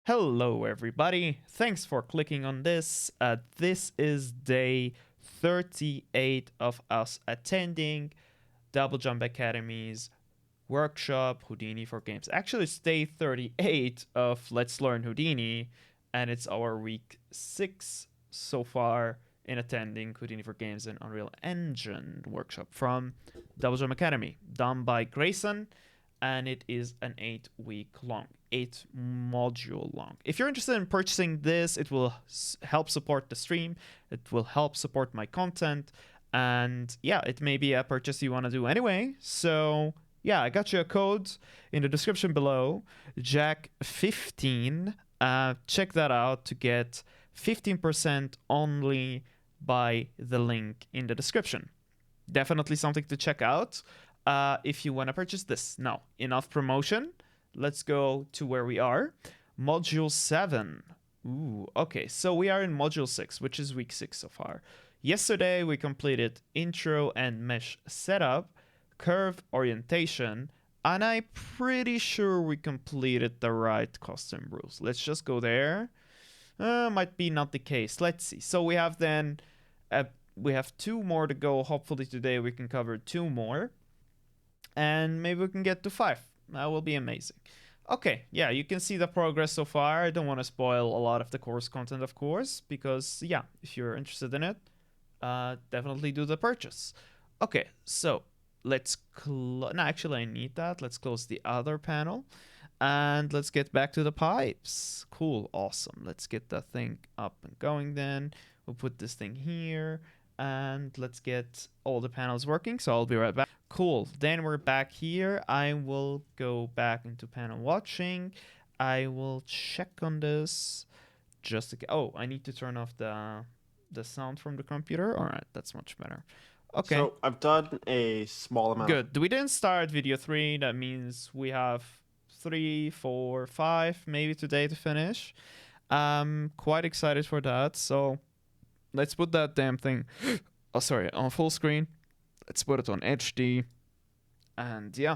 Hello, everybody. Thanks for clicking on this. This is day 38 of us attending DoubleJump Academy's workshop Houdini for Games. Actually, it's day 38 of Let's Learn Houdini, and it's our week 6 so far in attending Houdini for Games and Unreal Engine workshop from DoubleJump Academy, done by Grayson, and it is an 8-week long, 8-module long. If you're interested in purchasing this, it will help support the stream, it will help support my content, and yeah, it may be a purchase you want to do anyway. So yeah, I got you a code in the description below, Jack15. Check that out to get 15% only by the link in the description. Definitely something to check out if you want to purchase this. Now, enough promotion. Let's go to where we are. Module 7. Ooh, okay. So we are in Module 6, which is week 6 so far. Yesterday, we completed intro and mesh setup, curve orientation, and I'm pretty sure we completed the right custom rules. Let's just go there. Might be not the case. Let's see. So we have then, we have 2 more to go. Hopefully today we can cover 2 more. And maybe we can get to 5. That will be amazing. Okay, yeah, you can see the progress so far. I don't want to spoil a lot of the course content, of course, because, yeah, if you're interested in it, definitely do the purchase. Okay, so let's no, actually, I need that. Let's close the other panel. And let's get back to the pipes. Cool, awesome. Let's get that thing up and going then. We'll put this thing here. And let's get all the panels working. So I'll be right back. Cool. Then we're back here. I will go back into panel watching. I will check on this. Just to, oh, I need to turn off the sound from the computer. All right, that's much better. Okay. So I've done a small amount. Good. We didn't start video 3. That means we have 3, 4, 5 maybe today to finish. Quite excited for that. So let's put that damn thing, oh sorry, on full screen. Let's put it on HD. And yeah,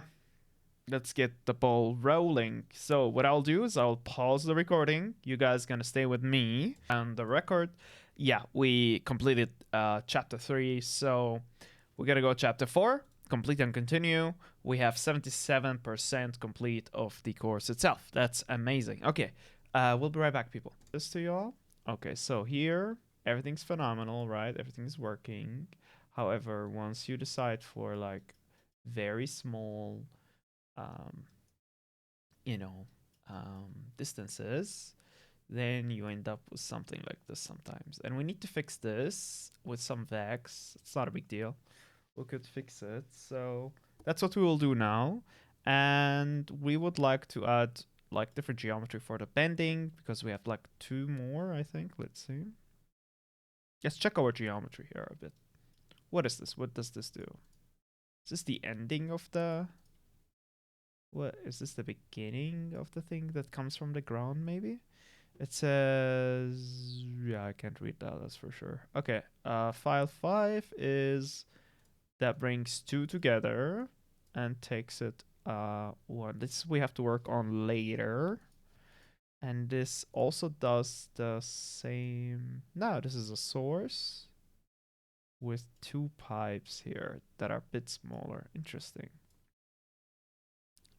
let's get the ball rolling. So what I'll do is I'll pause the recording. You guys gonna stay with me and the record. Yeah, we completed chapter 3. So we're gonna go chapter 4. Complete and continue. We have 77% complete of the course itself. That's amazing. Okay, we'll be right back, people. This to y'all. Okay, so here everything's phenomenal, right? Everything's working. However, once you decide for like very small, distances, then you end up with something like this sometimes. And we need to fix this with some vex. It's not a big deal. We could fix it. So that's what we will do now. And we would like to add like different geometry for the bending because we have like 2 more, I think. Let's see. Let's check our geometry here a bit. What is this? What does this do? Is this the ending of the... What? Is this the beginning of the thing that comes from the ground, maybe? It says... Yeah, I can't read that, that's for sure. Okay, file 5 is... That brings 2 together and takes it 1. This we have to work on later. And this also does the same... No, this is a source with 2 pipes here that are a bit smaller. Interesting.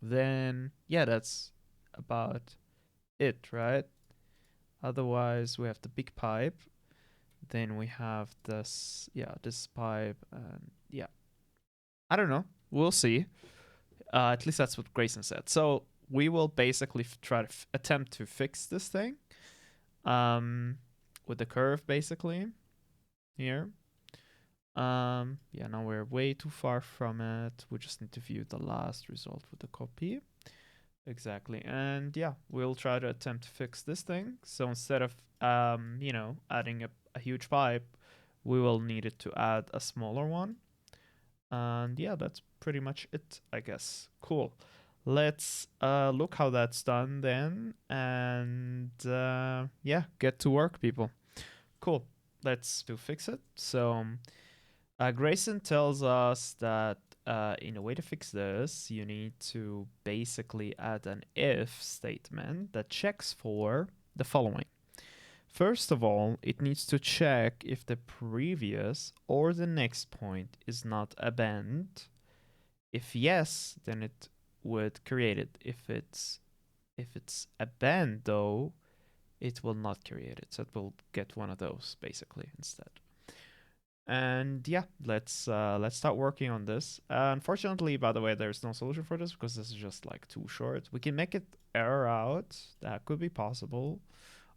Then, yeah, that's about it, right? Otherwise, we have the big pipe. Then we have this, yeah, this pipe, and yeah. I don't know. We'll see. At least that's what Grayson said. So we will basically try to attempt to fix this thing with the curve, basically, here. Yeah, now we're way too far from it. We just need to view the last result with the copy. Exactly. And yeah, we'll try to attempt to fix this thing. So instead of, adding a huge pipe, we will need it to add a smaller one. And yeah, that's pretty much it, I guess. Cool. Let's look how that's done then. And yeah, get to work, people. Cool. Let's fix it. So Grayson tells us that in a way to fix this, you need to basically add an if statement that checks for the following. First of all, it needs to check if the previous or the next point is not a bend. If yes, then it would create it. If it's a bend though, it will not create it. So it will get one of those basically instead. And yeah, let's start working on this. Unfortunately, by the way, there's no solution for this because this is just like too short. We can make it error out. That could be possible.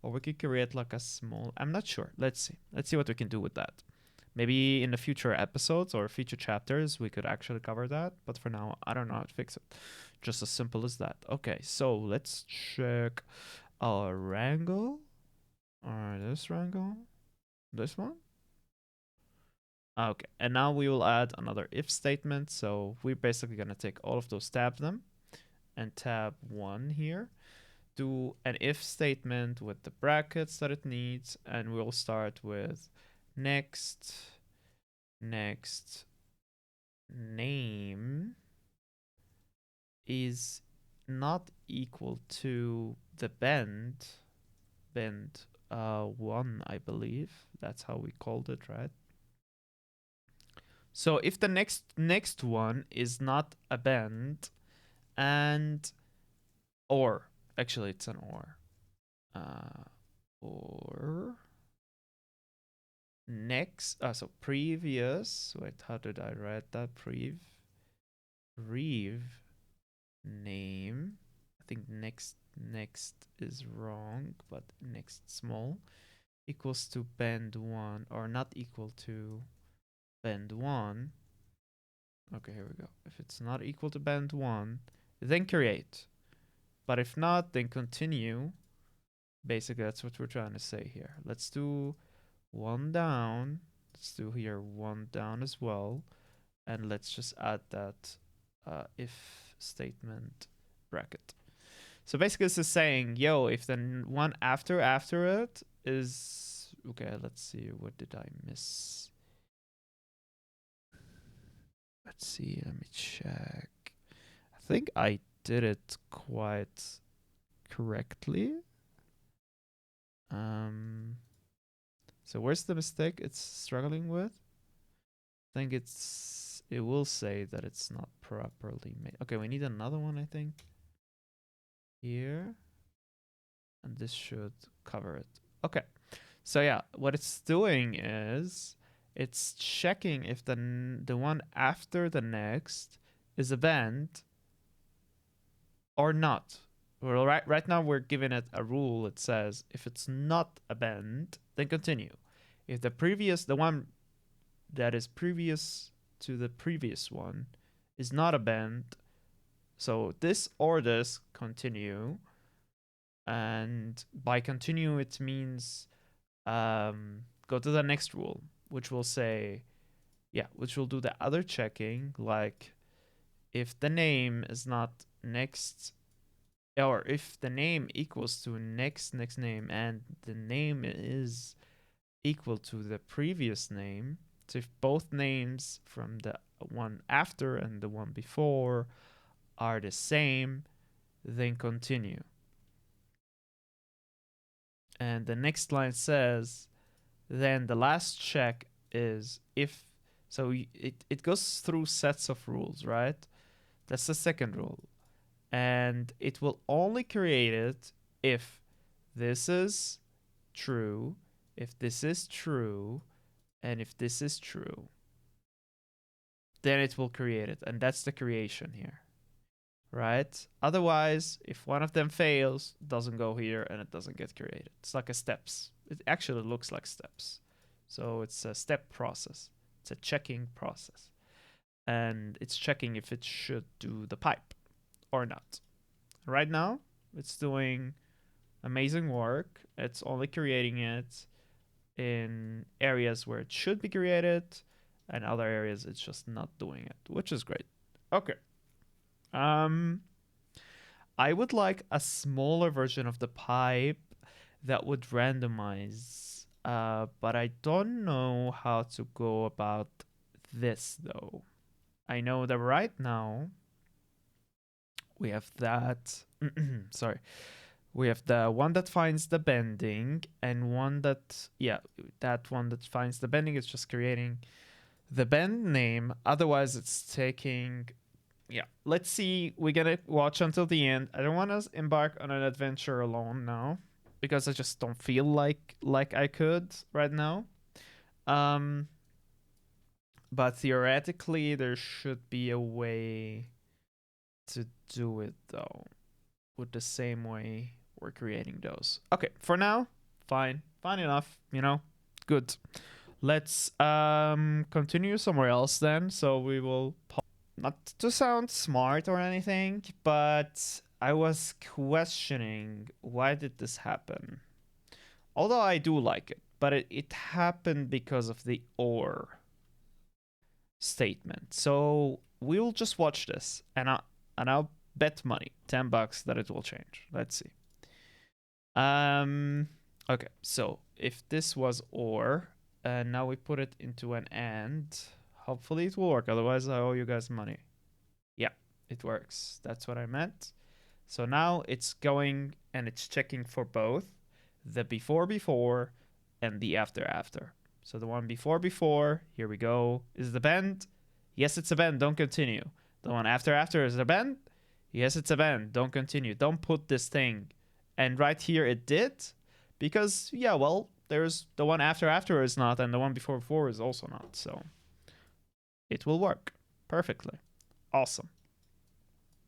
Or we could create like a small, I'm not sure. Let's see. Let's see what we can do with that. Maybe in the future episodes or future chapters, we could actually cover that. But for now, I don't know how to fix it. Just as simple as that. Okay, so let's check our wrangle. Or this wrangle. This one. Okay, and now we will add another if statement. So we're basically going to take all of those, tab them, and tab 1 here. Do an if statement with the brackets that it needs, and we'll start with next name is not equal to the bend 1, I believe. That's how we called it, right? So if the next one is not a bend, and or actually it's an or next so previous, wait, how did I write that? Prev name, I think next is wrong, but next small equals to bend 1, or not equal to bend 1. Okay, here we go. If it's not equal to bend 1, then create. But if not, then continue. Basically, that's what we're trying to say here. Let's do 1 down. Let's do here 1 down as well. And let's just add that if statement bracket. So basically, this is saying, yo, if the one after it is... Okay, let's see. What did I miss? Let's see. Let me check. I think I did it quite correctly. So where's the mistake it's struggling with? I think it will say that it's not properly made. Okay, we need another one, I think. Here. And this should cover it. Okay. So yeah, what it's doing is it's checking if the one after the next is a bend or not. Well, right now we're giving it a rule. It says if it's not a bend, then continue. If the one that is previous to the previous one is not a bend, so this or this, continue. And by continue, it means go to the next rule, which will say, which will do the other checking, like if the name is not next, or if the name equals to next name and the name is equal to the previous name, so if both names from the one after and the one before are the same, then continue. And the next line says, then the last check is if, so it goes through sets of rules, right? That's the second rule. And it will only create it if this is true, if this is true, and if this is true. Then it will create it. And that's the creation here, right? Otherwise, if one of them fails, it doesn't go here and it doesn't get created. It's like a steps. It actually looks like steps. So it's a step process. It's a checking process. And it's checking if it should do the pipe or not. Right now, it's doing amazing work. It's only creating it in areas where it should be created, and other areas it's just not doing it, which is great. Okay. I would like a smaller version of the pipe that would randomize, but I don't know how to go about this though. I know that right now we have that. Sorry. We have the one that finds the bending and one that, yeah, that one that finds the bending is just creating the bend name. Otherwise, it's taking, yeah. Let's see. We're going to watch until the end. I don't want to embark on an adventure alone now because I just don't feel like I could right now. But theoretically, there should be a way to do it though, with the same way we're creating those. Okay, for now, fine enough. Good. Let's continue somewhere else then. So we will not to sound smart or anything, but I was questioning why did this happen. Although I do like it, but it happened because of the or statement. So we'll just watch this, and I'll bet money, $10 that it will change. Let's see. Okay, so if this was or, and now we put it into an and, hopefully it will work. Otherwise, I owe you guys money. Yeah, it works. That's what I meant. So now it's going and it's checking for both the before and the after. So the one before, here we go, is the bend. Yes, it's a bend. Don't continue. The one after is a bend. Yes, it's a bend. Don't continue. Don't put this thing. And right here it did. Because, yeah, well, there's the one after is not, and the one before is also not. So it will work perfectly. Awesome.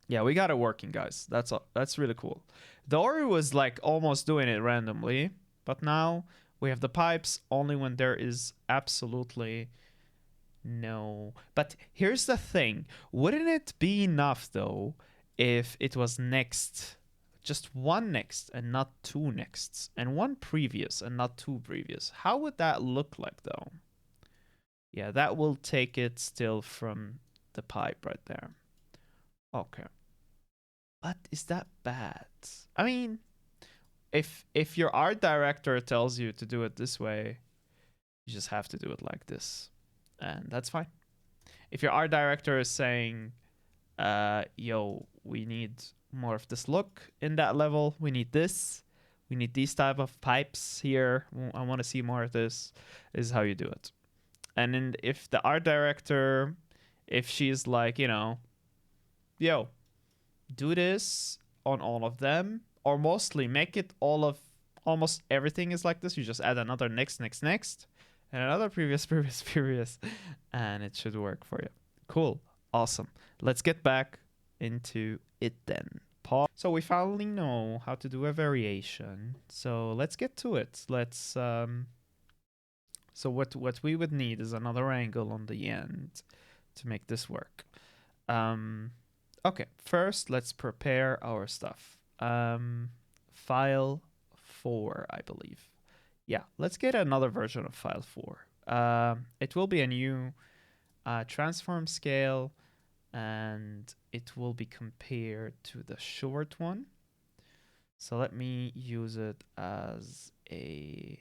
Yeah, we got it working, guys. That's really cool. The Ori was like almost doing it randomly, but now we have the pipes only when there is absolutely no. But here's the thing. Wouldn't it be enough though if it was next, just one next and not two nexts, and one previous and not two previous? How would that look like though? Yeah, that will take it still from the pipe right there. Okay. But is that bad? I mean, if your art director tells you to do it this way, you just have to do it like this. And that's fine. If your art director is saying, yo, we need more of this look in that level, we need this, we need these type of pipes here, I want to see more of this, is how you do it. And then if the art director, if she's like, yo, do this on all of them, or mostly make it all of almost everything is like this. You just add another next, and another previous, and it should work for you. Cool. Awesome. Let's get back into it then. Pause. So we finally know how to do a variation. So let's get to it. Let's so what we would need is another angle on the end to make this work. Okay, first let's prepare our stuff. File 4, I believe. Yeah, let's get another version of file 4. It will be a new transform scale, and it will be compared to the short one. So let me use it as a...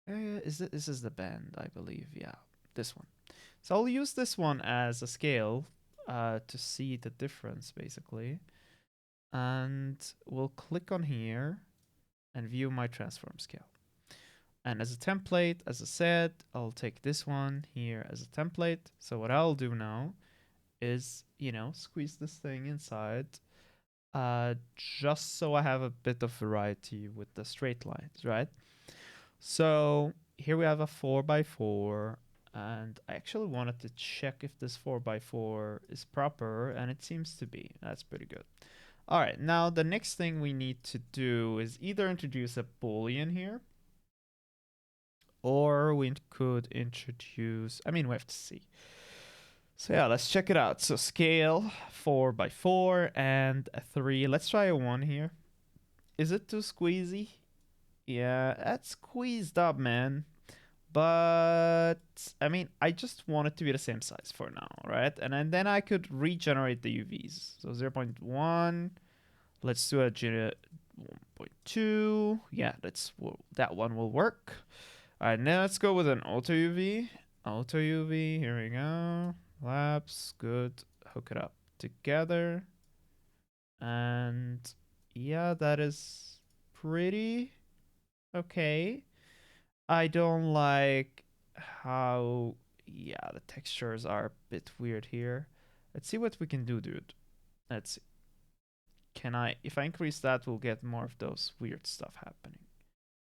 this is the bend, I believe. Yeah, this one. So I'll use this one as a scale to see the difference, basically. And we'll click on here and view my transform scale. And as a template, as I said, I'll take this one here as a template. So what I'll do now is, squeeze this thing inside just so I have a bit of variety with the straight lines, right? So here we have a 4x4, and I actually wanted to check if this 4x4 is proper, and it seems to be. That's pretty good. All right, now the next thing we need to do is either introduce a boolean here, or we could introduce, we have to see. So yeah, let's check it out. So scale 4x4 and a 3. Let's try a 1 here. Is it too squeezy? Yeah, that's squeezed up, man. But I just want it to be the same size for now, right? And then I could regenerate the UVs. So 0.1. Let's do a 1.2. Yeah, that one will work. All right, now let's go with an auto UV. Auto UV, here we go. Labs, good. Hook it up together. And yeah, that is pretty okay. I don't like how, yeah, the textures are a bit weird here. Let's see what we can do, dude. Let's see. Can I, if I increase that, we'll get more of those weird stuff happening.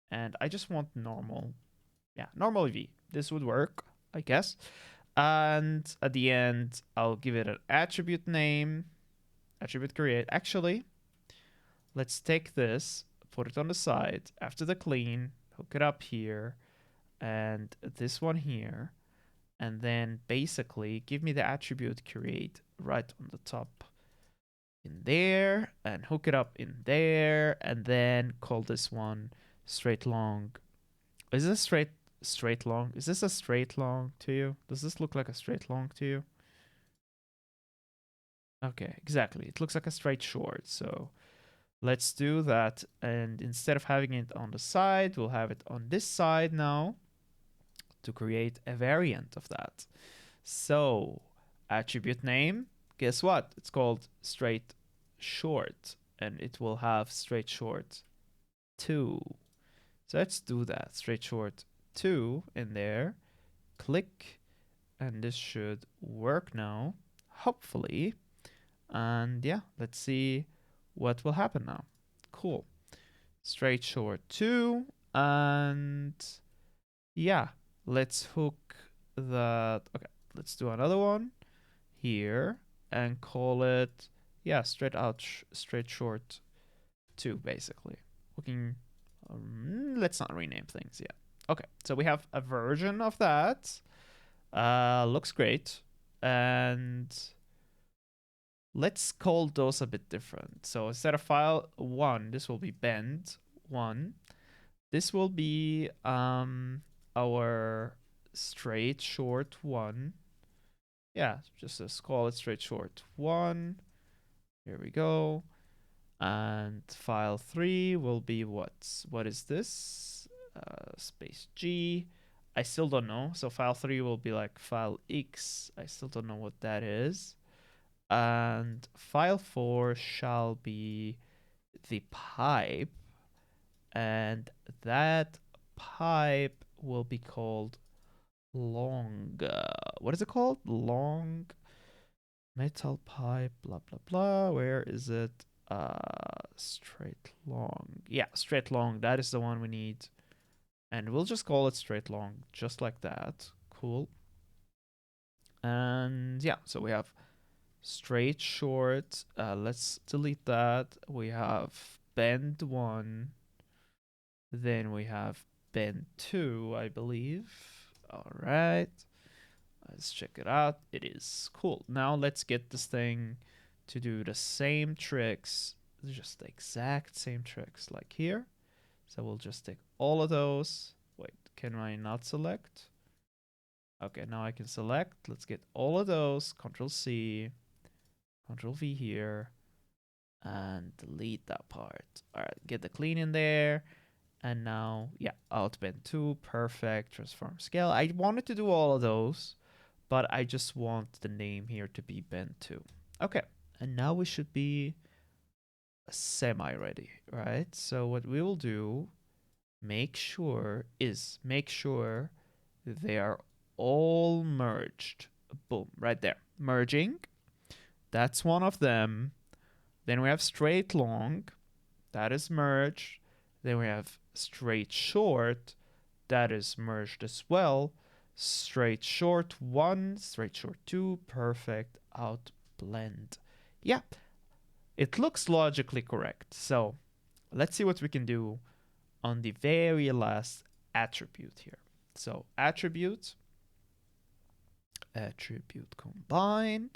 And I just want normal, yeah, normal V. This would work, I guess. And at the end, I'll give it an attribute name, attribute create. Actually, let's take this, put it on the side after the clean, hook it up here, and this one here, and then basically give me the attribute create right on the top in there, and hook it up in there, and then call this one straight long. Is this straight long? Is this a straight long to you? Does this look like a straight long to you? Okay, exactly. It looks like a straight short. So let's do that. And instead of having it on the side, we'll have it on this side now to create a variant of that. So attribute name, guess what? It's called straight short, and it will have straight short 2. So let's do that. Straight short 2 in there. Click, and this should work now, hopefully. And yeah, let's see what will happen now. Cool. Straight short 2, and yeah, let's hook that. Okay, let's do another one here and call it, yeah, straight short 2, basically. Hooking, let's not rename things yet. Okay, so we have a version of that. Looks great. And let's call those a bit different. So instead of file 1, this will be bend 1. This will be our straight short 1. Yeah, just call it straight short 1. Here we go. And file 3 will be what is this? Space G. I still don't know. So file 3 will be like file X. I still don't know what that is. And file 4 shall be the pipe, and that pipe will be called long. What is it called? Long metal pipe, blah blah blah. Where is it? Straight long. Yeah, straight long. That is the one we need. And we'll just call it straight long, just like that. Cool. And yeah, so we have straight short. Let's delete that. We have bend 1. Then we have bend 2, I believe. All right. Let's check it out. It is cool. Now let's get this thing to do the same tricks, just the exact same tricks like here. So we'll just take all of those. Wait, can I not select? Okay, now I can select. Let's get all of those. Control C, Control V here, and delete that part. All right, get the clean in there. And now, yeah, out bend 2, perfect, transform scale. I wanted to do all of those, but I just want the name here to be bend 2. Okay, and now we should be semi-ready, right? So what we will do, make sure they are all merged. Boom, right there. Merging, that's one of them. Then we have straight long, that is merged. Then we have straight short, that is merged as well. Straight short 1, straight short 2, perfect, out blend. Yeah, it looks logically correct. So let's see what we can do on the very last attribute here. So attribute combine,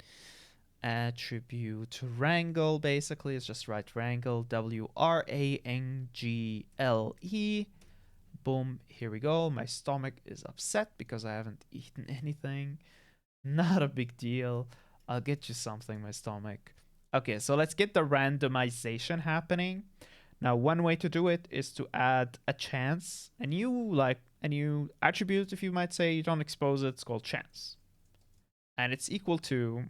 attribute wrangle, basically it's just right wrangle, WRANGLE. Boom, here we go. My stomach is upset because I haven't eaten anything. Not a big deal. I'll get you something, my stomach. Okay, so let's get the randomization happening. Now, one way to do it is to add a chance, a new attribute, if you might say. You don't expose it, it's called chance. and it's equal to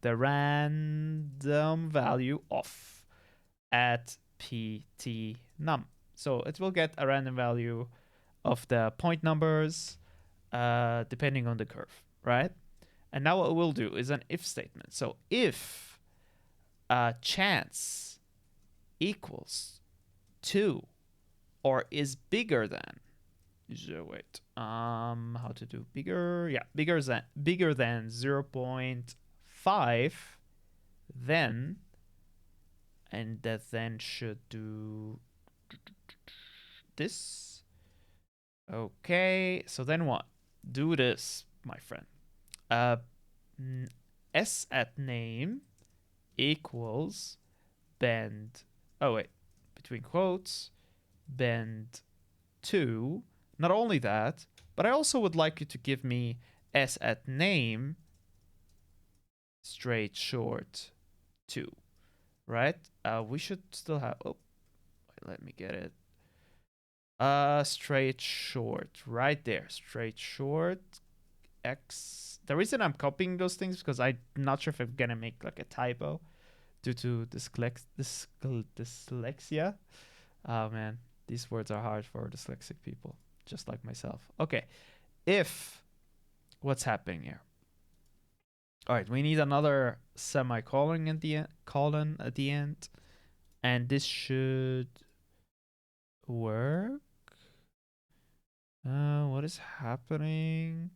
the random value of at pt num. So it will get a random value of the point numbers depending on the curve, right? And now what we'll do is an if statement. So if chance equals 2 or is bigger than, so wait, how to do bigger? Yeah, bigger than 0.5, then, and that then should do this. Okay, so then what? Do this, my friend. Uh, s at name equals bend. Oh wait, between quotes, bend 2. Not only that, but I also would like you to give me s at name straight short 2, right? We should still have, oh, wait, let me get it. Straight short right there. Straight short x. The reason I'm copying those things because I'm not sure if I'm gonna make like a typo due to dyslexia. Oh man, these words are hard for dyslexic people, just like myself. Okay, if what's happening here? All right, we need another semicolon at the end, colon at the end, and this should work. What is happening?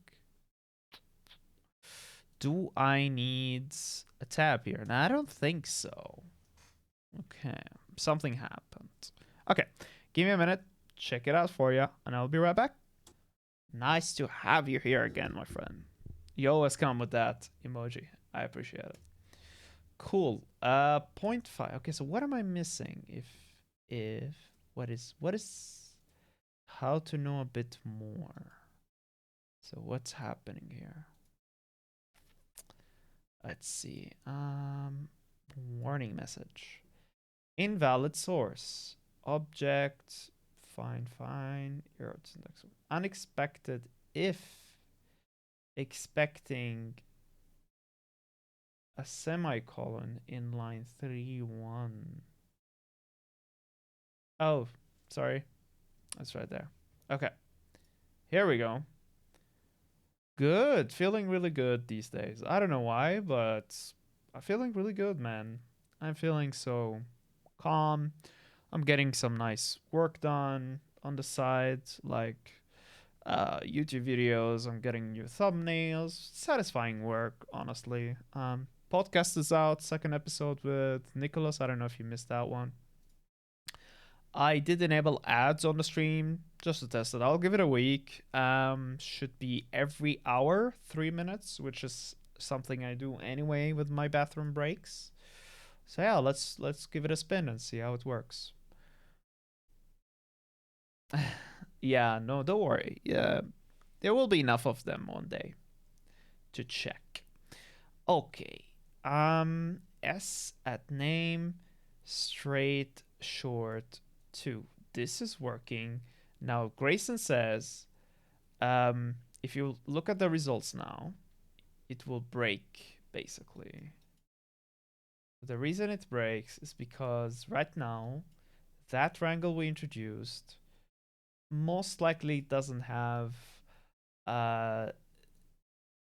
Do I need a tab here? And I don't think so. Okay, something happened. Okay, give me a minute, check it out for you, and I'll be right back. Nice to have you here again, my friend. You always come with that emoji. I appreciate it. Cool. 0.5. Okay, so what am I missing? If what is how to know a bit more? So what's happening here? Let's see. Warning message. Invalid source. Object. Fine. Error syntax. Unexpected if expecting a semicolon in line 3.1. Oh, sorry. That's right there. Okay. Here we go. Good. Feeling really good these days. I don't know why, but I'm feeling really good, man. I'm feeling so calm. I'm getting some nice work done on the side, like YouTube videos. I'm getting new thumbnails. Satisfying work, honestly. Podcast is out, second episode with Nicholas. I don't know if you missed that one. I did enable ads on the stream just to test it. I'll give it a week. Should be every hour, 3 minutes, which is something I do anyway with my bathroom breaks. So yeah, let's give it a spin and see how it works. Yeah, no, don't worry. Yeah, there will be enough of them one day to check. Okay. S at name straight short 2. This is working. Now Grayson says if you look at the results now, it will break basically. The reason it breaks is because right now that triangle we introduced most likely doesn't have uh,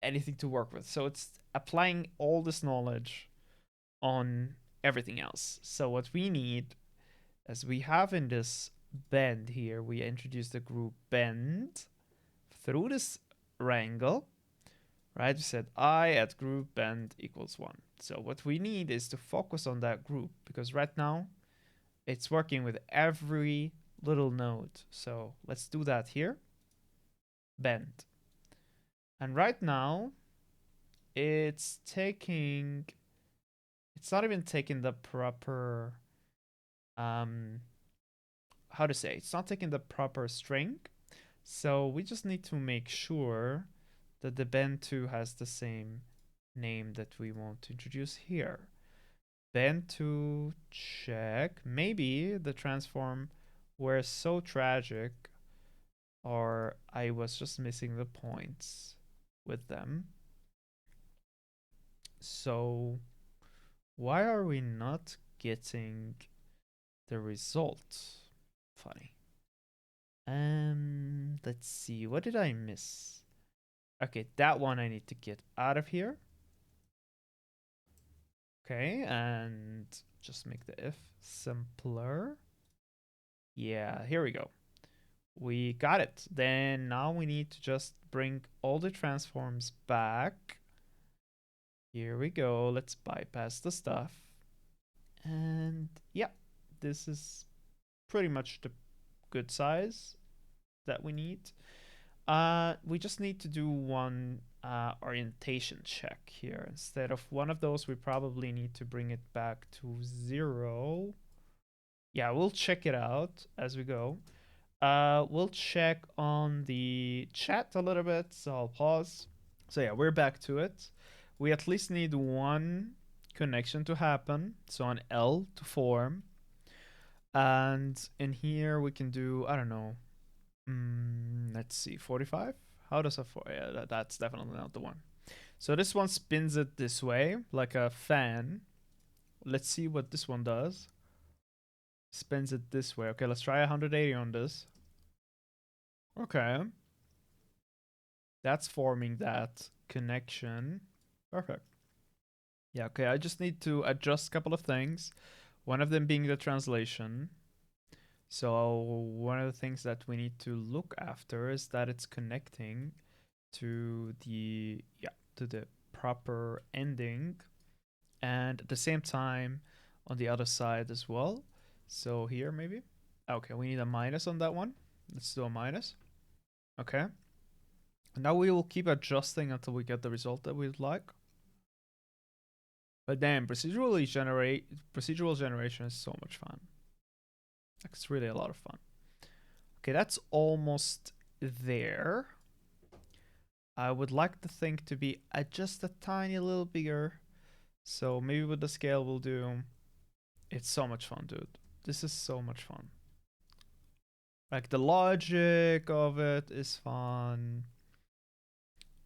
anything to work with. So it's applying all this knowledge on everything else. So what we need, as we have in this bend here, we introduce the group bend through this wrangle, right? We said I at group bend equals 1. So what we need is to focus on that group because right now it's working with every little node. So let's do that here. Bend. And right now it's not even taking the proper how to say, it's not taking the proper string. So we just need to make sure that the bend2 has the same name that we want to introduce here. Bend2 check. Maybe the transform were so tragic or I was just missing the points with them. So why are we not getting the result? Funny. Let's see. What did I miss? Okay, that one I need to get out of here. Okay, and just make the if simpler. Yeah, here we go. We got it. Then now we need to just bring all the transforms back. Here we go. Let's bypass the stuff. And yeah, this is pretty much the good size that we need. We just need to do one orientation check here. Instead of one of those, we probably need to bring it back to 0. Yeah, we'll check it out as we go. We'll check on the chat a little bit, so I'll pause. So yeah, we're back to it. We at least need one connection to happen, so an L to form. And in here we can do, I don't know, let's see, 45? How does a yeah, that's definitely not the one. So this one spins it this way, like a fan. Let's see what this one does. Spins it this way. Okay, let's try 180 on this. Okay. That's forming that connection. Perfect. Yeah, okay, I just need to adjust a couple of things. One of them being the translation. So one of the things that we need to look after is that it's connecting to the proper ending, and at the same time on the other side as well. So here maybe. Okay, we need a minus on that one. Let's do a minus. Okay. Now we will keep adjusting until we get the result that we'd like. But damn, procedural generation is so much fun. It's really a lot of fun. Okay, that's almost there. I would like the thing to be just a tiny little bigger. So maybe with the scale we'll do. It's so much fun, dude. This is so much fun. Like the logic of it is fun.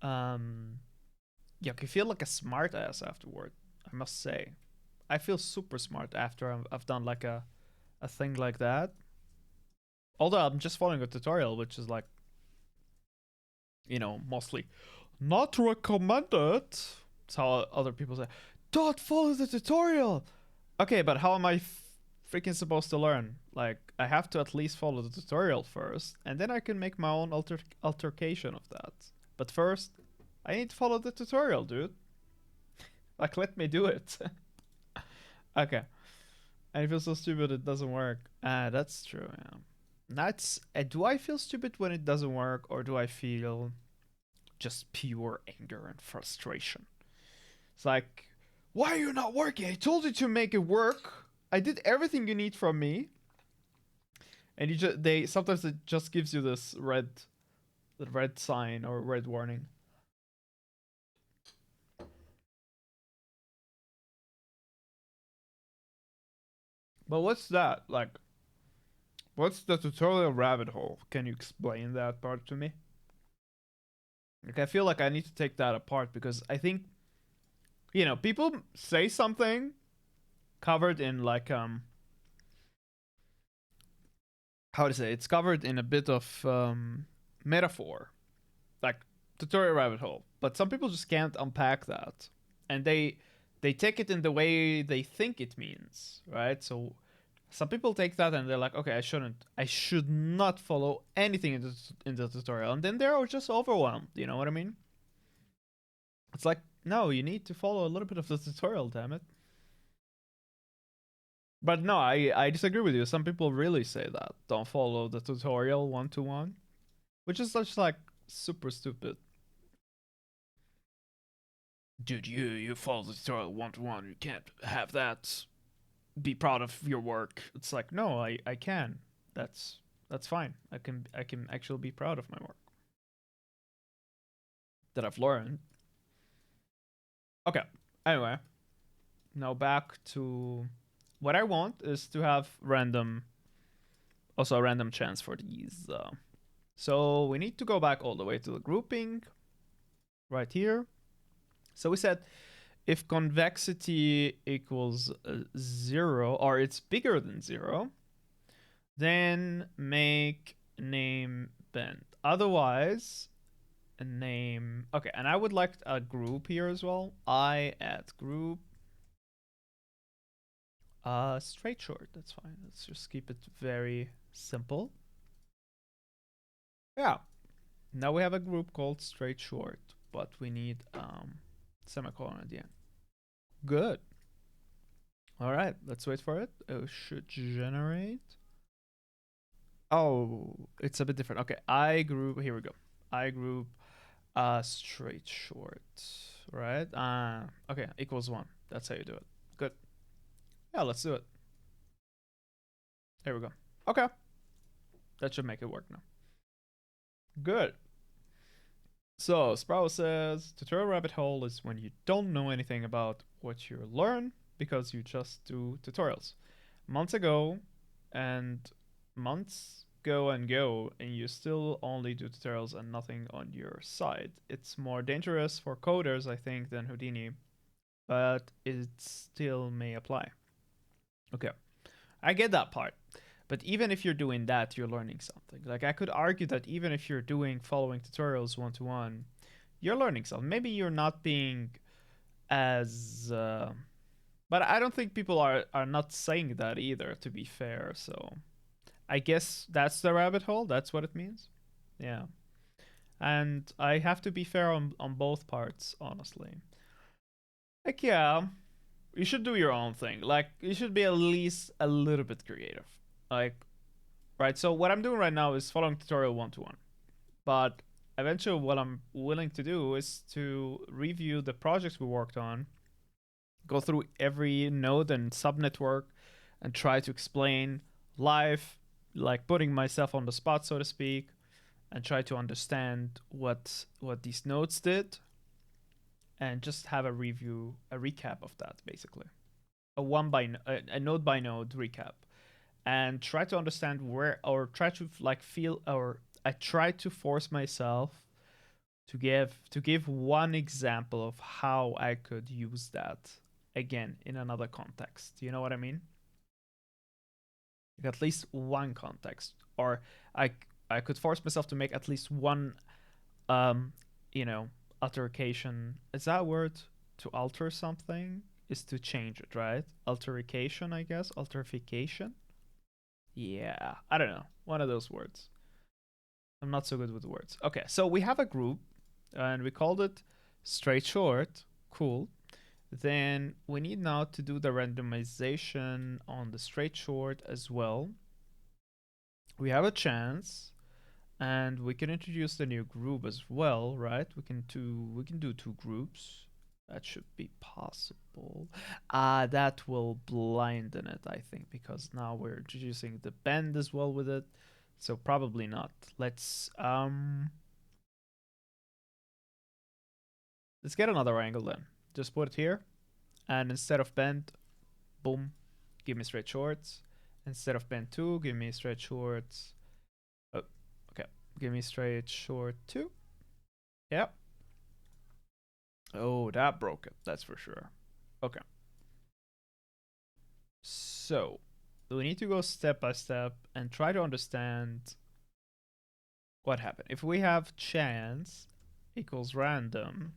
Yeah, I feel like a smart ass afterward, I must say. I feel super smart after I've done like a thing like that. Although I'm just following a tutorial, which is like, you know, mostly not recommended. That's how other people say, don't follow the tutorial. Okay, but how am I freaking supposed to learn? Like, I have to at least follow the tutorial first, and then I can make my own altercation of that. But first, I need to follow the tutorial, dude. Like, let me do it. Okay. I feel so stupid it doesn't work. That's true, yeah. That's do I feel stupid when it doesn't work, or do I feel just pure anger and frustration? It's like, why are you not working? I told you to make it work. I did everything you need from me. And you just sometimes it just gives you this red sign or red warning. But what's that? Like, what's the tutorial rabbit hole? Can you explain that part to me? Like, I feel like I need to take that apart because I think, you know, people say something covered in like how to say, it's covered in a bit of metaphor, like tutorial rabbit hole. But some people just can't unpack that, and they take it in the way they think it means, right? So some people take that and they're like, okay, I should not follow anything in the tutorial, and then they're just overwhelmed. You know what I mean? It's like, no, you need to follow a little bit of the tutorial, damn it. But no, I disagree with you. Some people really say that. Don't follow the tutorial 1-to-1, which is just like super stupid. Dude, you follow the tutorial 1-to-1. You can't have that. Be proud of your work. It's like, no, I can. That's fine. I can actually be proud of my work that I've learned. Okay. Anyway, now back to what I want is to have also a random chance for these. So we need to go back all the way to the grouping right here. So we said if convexity equals 0 or it's bigger than 0, then make name bend. Otherwise, a name. Okay, and I would like a group here as well. I at group. Straight short. That's fine. Let's just keep it very simple. Yeah. Now we have a group called straight short, but we need semicolon at the end. Good. All right, let's wait for it. It should generate. Oh, it's a bit different. Okay, I group. Here we go. I group straight short, right? Okay, equals 1. That's how you do it. Good. Yeah, let's do it. There we go. Okay. That should make it work now. Good. So, Sprout says tutorial rabbit hole is when you don't know anything about what you learn because you just do tutorials. Months ago and months go and go, and you still only do tutorials and nothing on your side. It's more dangerous for coders, I think, than Houdini, but it still may apply. Okay, I get that part. But even if you're doing that, you're learning something. Like, I could argue that even if you're following tutorials one to one, you're learning something. Maybe you're not being as but I don't think people are not saying that either, to be fair. So I guess that's the rabbit hole. That's what it means. Yeah. And I have to be fair on both parts, honestly. Like, yeah, you should do your own thing. Like, you should be at least a little bit creative. Like, right? So what I'm doing right now is following tutorial one to one. But eventually what I'm willing to do is to review the projects we worked on, go through every node and subnetwork and try to explain live, like putting myself on the spot, so to speak, and try to understand what these nodes did, and just have a review, a recap of that, basically, a node by node recap, and try to understand where, or try to like feel, or I try to force myself to give one example of how I could use that again in another context. You know what I mean? Like at least one context, or I I could force myself to make at least one um you know altercation. Is that a word? To alter something is to change it, right? Altercation, I guess. Alterification. Yeah, I don't know. One of those words. I'm not so good with words. Okay, so we have a group, and we called it straight short. Cool. Then we need now to do the randomization on the straight short as well. We have a chance, and we can introduce the new group as well, right? We can do 2 groups. That should be possible. That will blinden it, I think, because now we're introducing the bend as well with it. So probably not. Let's get another angle then. Just put it here, and instead of bend, boom, give me straight shorts. Instead of bend 2, give me straight shorts. Oh, okay. Give me straight short 2. Yep. Oh, that broke it. That's for sure. Okay. So, we need to go step by step and try to understand what happened. If we have chance equals random.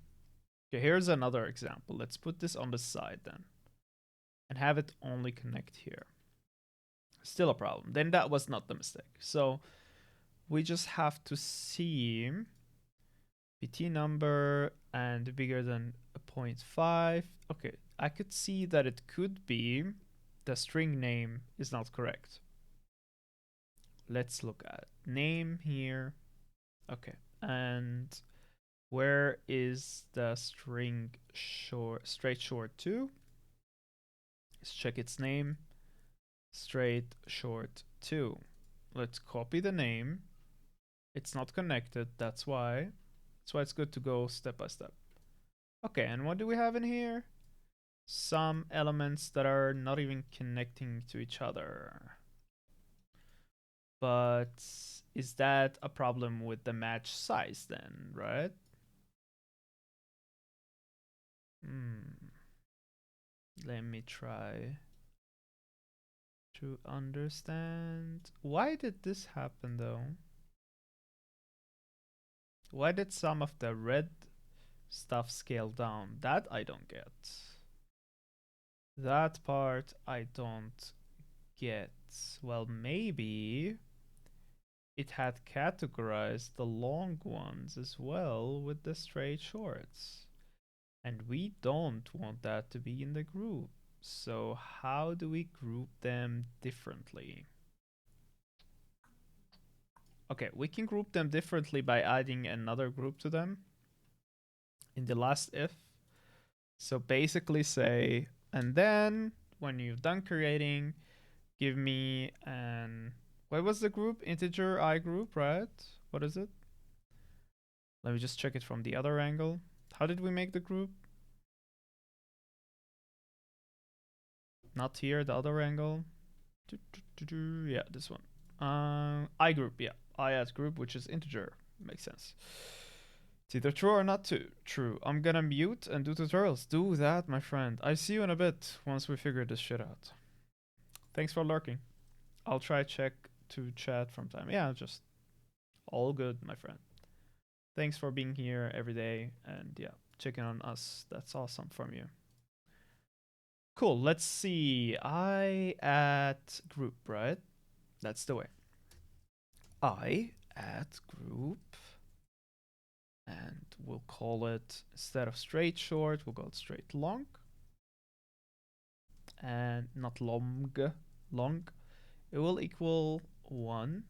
Okay, here's another example. Let's put this on the side then and have it only connect here. Still a problem. Then that was not the mistake. So we just have to see Pt number and bigger than 0.5. Okay, I could see that it could be the string name is not correct. Let's look at name here. Okay, and where is the string straight short to? Let's check its name. Straight short 2. Let's copy the name. It's not connected, that's why. That's why it's good to go step by step. Okay, and what do we have in here? Some elements that are not even connecting to each other. But is that a problem with the match size then, right? Let me try to understand. Why did this happen though? Why did some of the red stuff scale down? That I don't get. That part I don't get. Well, maybe it had categorized the long ones as well with the straight shorts. And we don't want that to be in the group. So how do we group them differently? Okay, we can group them differently by adding another group to them in the last if. So basically say, and then when you've done creating, give me an, what was the group? Integer I group, right? What is it? Let me just check it from the other angle. How did we make the group? Not here, the other angle. Yeah, this one. I group, yeah. I as group, which is integer. Makes sense. It's either true or not true. I'm gonna mute and do tutorials. Do that, my friend. I see you in a bit once we figure this shit out. Thanks for lurking. I'll try check to chat from time. Yeah, just all good, my friend. Thanks for being here every day and yeah, checking on us. That's awesome from you. Cool, let's see. I at group, right? That's the way. I at group. And we'll call it, instead of straight short, we'll call it straight long. And not long. It will equal 1.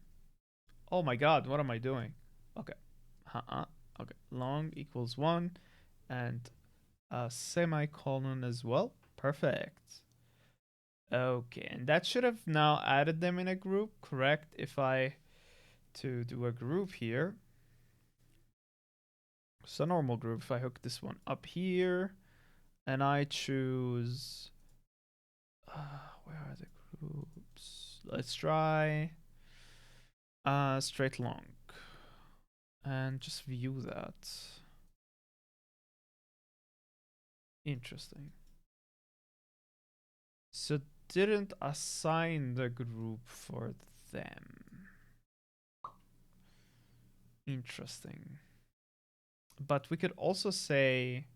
Oh my god, what am I doing? Okay. Okay. Long equals 1. And a semicolon as well. Perfect. Okay, and that should have now added them in a group, correct? If I to do a group here. So normal group, if I hook this one up here and I choose, where are the groups? Let's try straight long and just view that. Interesting. So didn't assign the group for them. Interesting. But we could also say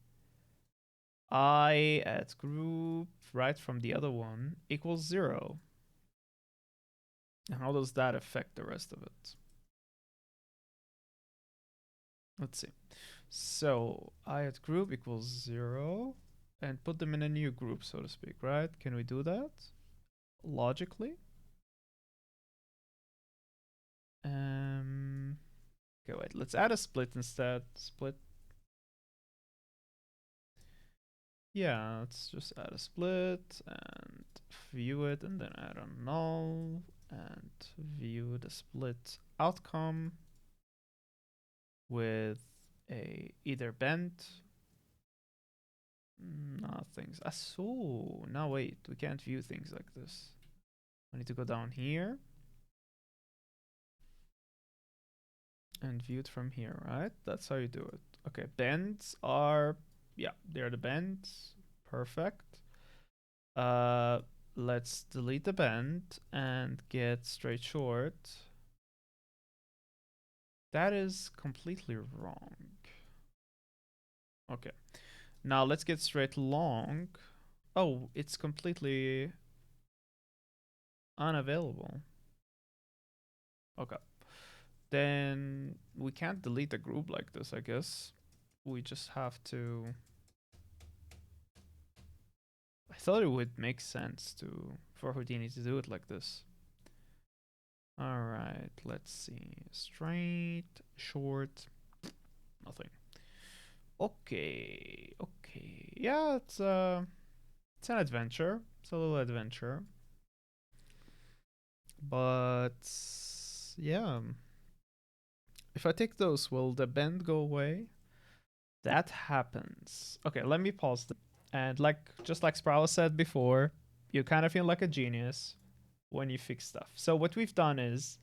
I at group right from the other one equals 0. And how does that affect the rest of it? Let's see. So I at group equals 0 and put them in a new group, so to speak, right? Can we do that logically? Okay, wait, let's add a split instead. Split. Yeah, let's just add a split and view it and then add a null and view the split outcome with a either bend. Things. So now wait, we can't view things like this. I need to go down here and view it from here, right? That's how you do it. Okay, bends are, yeah, they're the bends. Perfect. Let's delete the bend and get straight short. That is completely wrong. Okay. Now let's get straight long. Oh, it's completely unavailable. Okay. Then we can't delete a group like this, I guess. We just have to... I thought it would make sense for Houdini to do it like this. Alright, let's see. Straight, short, nothing. Okay. Yeah, it's an adventure. It's a little adventure. But yeah. If I take those, will the bend go away? That happens. Okay, let me pause this. And just like Sproul said before, you kind of feel like a genius when you fix stuff. So what we've done is,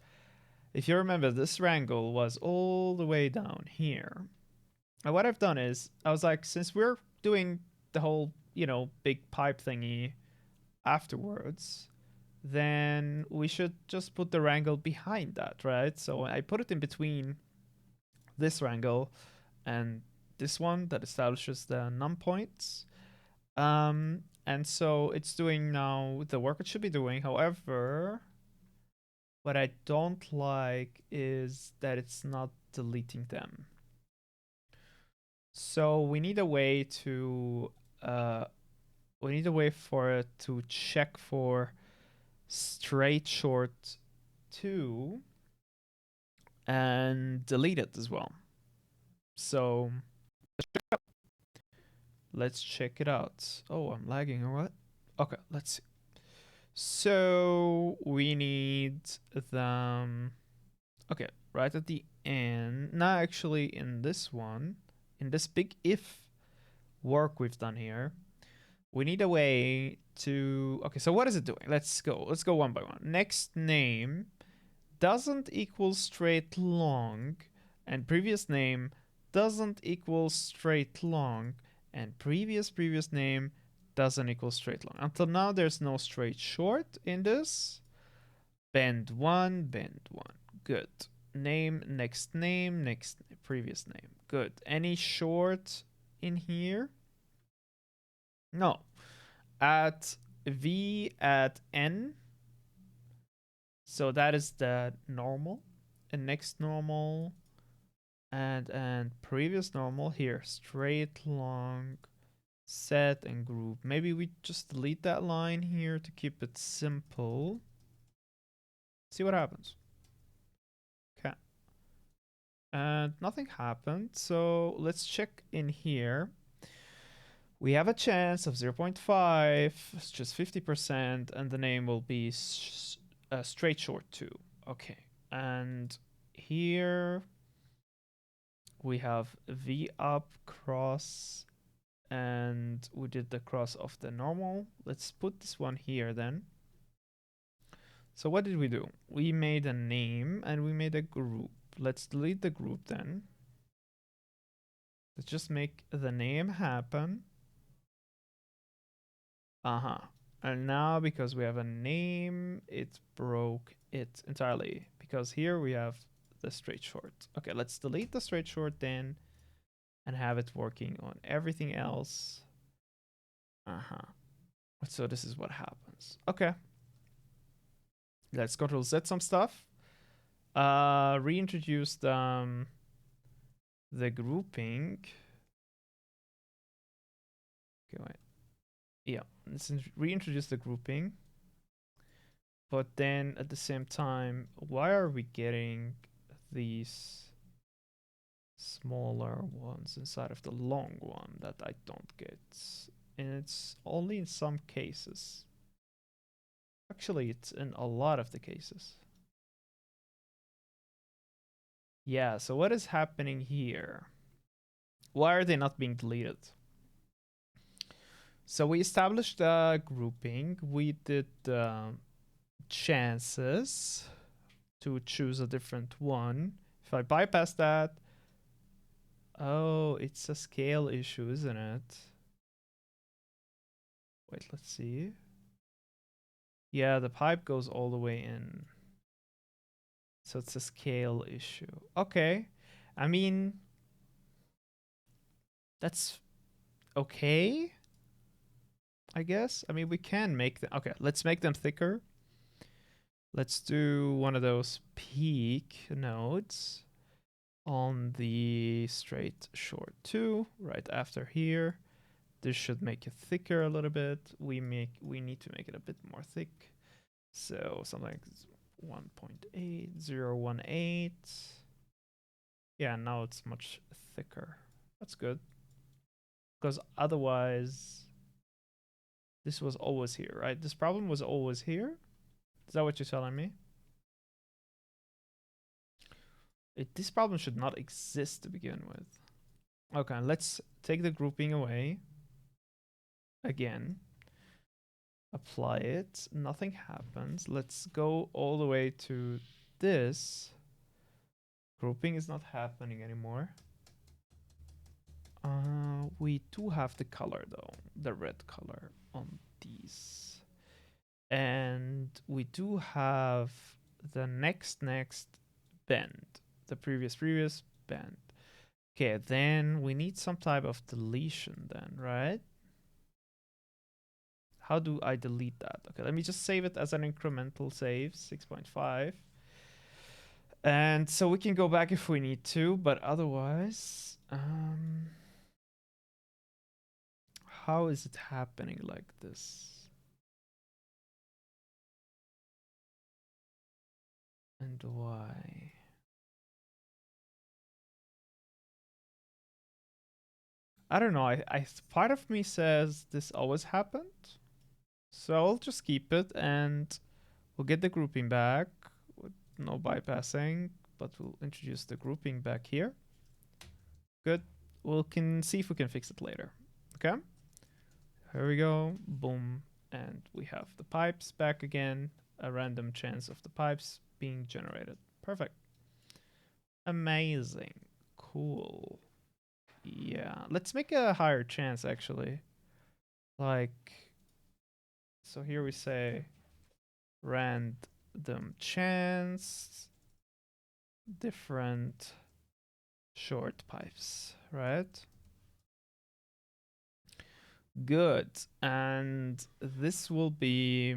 if you remember, this wrangle was all the way down here. And what I've done is, I was like, since we're doing the whole big pipe thingy afterwards, then we should just put the wrangle behind that, right? So I put it in between this wrangle and this one that establishes the num points. And so it's doing now the work it should be doing. However, what I don't like is that it's not deleting them. So we need a way for it to check for straight short 2 and delete it as well. So let's check it out. Oh, I'm lagging or what? Okay, let's see. So we need them. Okay, right at the end. Not actually in this one. In this big if work we've done here, we need a way to. Okay, so what is it doing? Let's go one by one. Next name doesn't equal straight long, and previous name doesn't equal straight long, and previous name doesn't equal straight long. Until now, there's no straight short in this. Bend one. Good. Name, next previous name. Good. Any short in here? No. At V at N. So that is the normal. And next normal. And previous normal here. Straight, long, set, and group. Maybe we just delete that line here to keep it simple. See what happens. Okay. And nothing happened. So let's check in here. We have a chance of 0.5, it's just 50%, and the name will be straight short 2. Okay. And here we have V up cross, and we did the cross of the normal. Let's put this one here then. So what did we do? We made a name and we made a group. Let's delete the group then. Let's just make the name happen. And now because we have a name, it broke it entirely. Because here we have the straight short. Okay, let's delete the straight short then and have it working on everything else. So this is what happens. Okay. Let's Ctrl Z some stuff. Reintroduce the grouping. Okay, wait. Yeah, let's reintroduce the grouping. But then at the same time, why are we getting these smaller ones inside of the long one that I don't get? And it's only in some cases. Actually, it's in a lot of the cases. Yeah, so what is happening here? Why are they not being deleted? So we established the grouping. We did chances to choose a different one. If I bypass that, oh, it's a scale issue, isn't it? Wait, let's see. Yeah, the pipe goes all the way in. So it's a scale issue. Okay. I mean, that's okay, I guess. I mean, we can make them. Okay, let's make them thicker. Let's do one of those peak nodes on the straight short 2 right after here. This should make it thicker a little bit. We need to make it a bit more thick. So something like 1.8018. Yeah, now it's much thicker. That's good. Because otherwise, this was always here, right? This problem was always here. Is that what you're telling me? This problem should not exist to begin with. Okay, let's take the grouping away. Again. Apply it. Nothing happens. Let's go all the way to this. Grouping is not happening anymore. We do have the color though, the red color on these. And we do have the next bend, the previous bend. Okay, then we need some type of deletion then, right? How do I delete that? Okay, let me just save it as an incremental save, 6.5. And so we can go back if we need to, but otherwise, how is it happening like this? And why? I don't know. I part of me says this always happened, so I'll just keep it and we'll get the grouping back with no bypassing, but we'll introduce the grouping back here. Good. We can see if we can fix it later. Okay. Here we go. Boom. And we have the pipes back again. A random chance of the pipes being generated. Perfect. Amazing. Cool. Yeah. Let's make a higher chance actually. Like, so here we say random chance, different short pipes, right? Good. And this will be,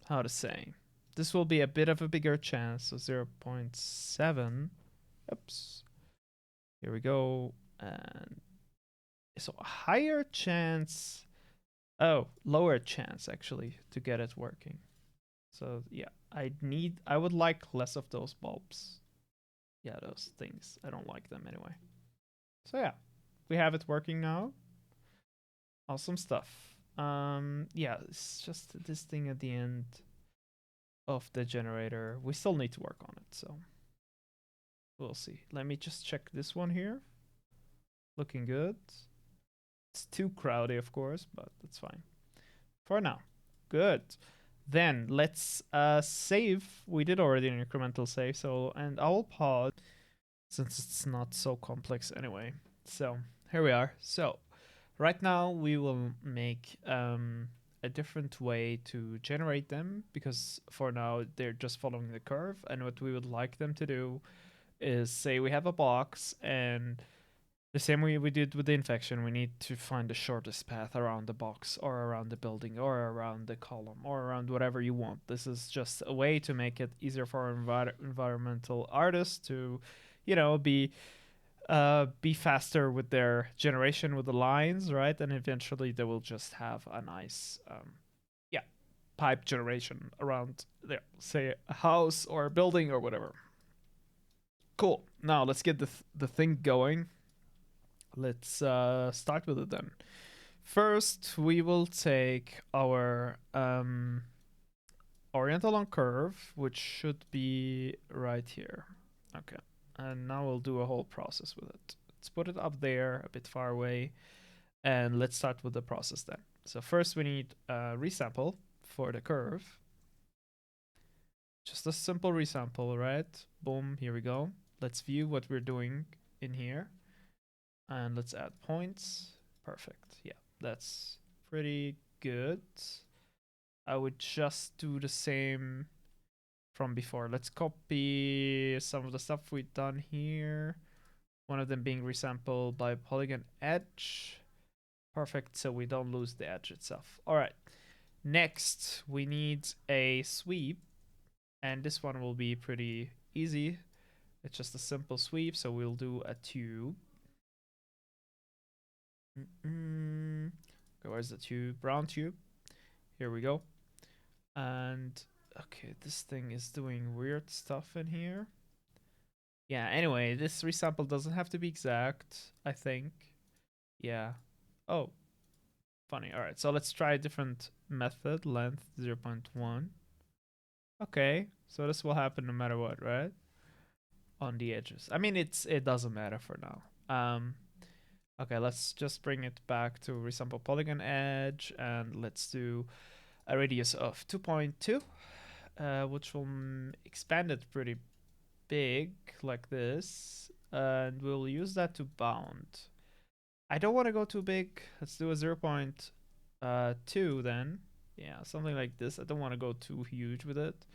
how to say, this will be a bit of a bigger chance, so 0.7. Oops. Here we go. And so a higher chance, oh, lower chance actually to get it working. So yeah, I would like less of those bulbs. Yeah, those things. I don't like them anyway. So yeah, we have it working now. Awesome stuff. Yeah, it's just this thing at the end of the generator. We still need to work on it, so we'll see. Let me just check this one here. Looking good. It's too crowdy, of course, but that's fine. For now. Good. Then let's save. We did already an incremental save, so and I'll pause since it's not so complex anyway. So here we are. So right now we will make a different way to generate them because for now they're just following the curve, and what we would like them to do is say we have a box, and the same way we did with the infection, we need to find the shortest path around the box or around the building or around the column or around whatever you want. This is just a way to make it easier for environmental artists to, be faster with their generation with the lines, right? And eventually they will just have a nice, pipe generation around there, say a house or a building or whatever. Cool. Now let's get the thing going. Let's start with it then. First, we will take our oriental on curve, which should be right here. Okay. And now we'll do a whole process with it. Let's put it up there, a bit far away. And let's start with the process then. So first we need a resample for the curve. Just a simple resample, right? Boom, here we go. Let's view what we're doing in here. And let's add points. Perfect. Yeah, that's pretty good. I would just do the same from before. Let's copy some of the stuff we've done here. One of them being resampled by polygon edge. Perfect, so we don't lose the edge itself. All right. Next, we need a sweep. And this one will be pretty easy. It's just a simple sweep, so we'll do a tube. Okay, where's the tube? Brown tube. Here we go. And okay, this thing is doing weird stuff in here. Yeah, anyway, this resample doesn't have to be exact, I think. Yeah. Oh, funny. All right, so let's try a different method. Length 0.1. Okay, so this will happen no matter what, right? On the edges. I mean, it doesn't matter for now. Okay, let's just bring it back to resample polygon edge, and let's do a radius of 2.2, which will expand it pretty big like this, and we'll use that to bound. I don't want to go too big. Let's do a 0.2 then. Yeah, something like this. I don't want to go too huge with it.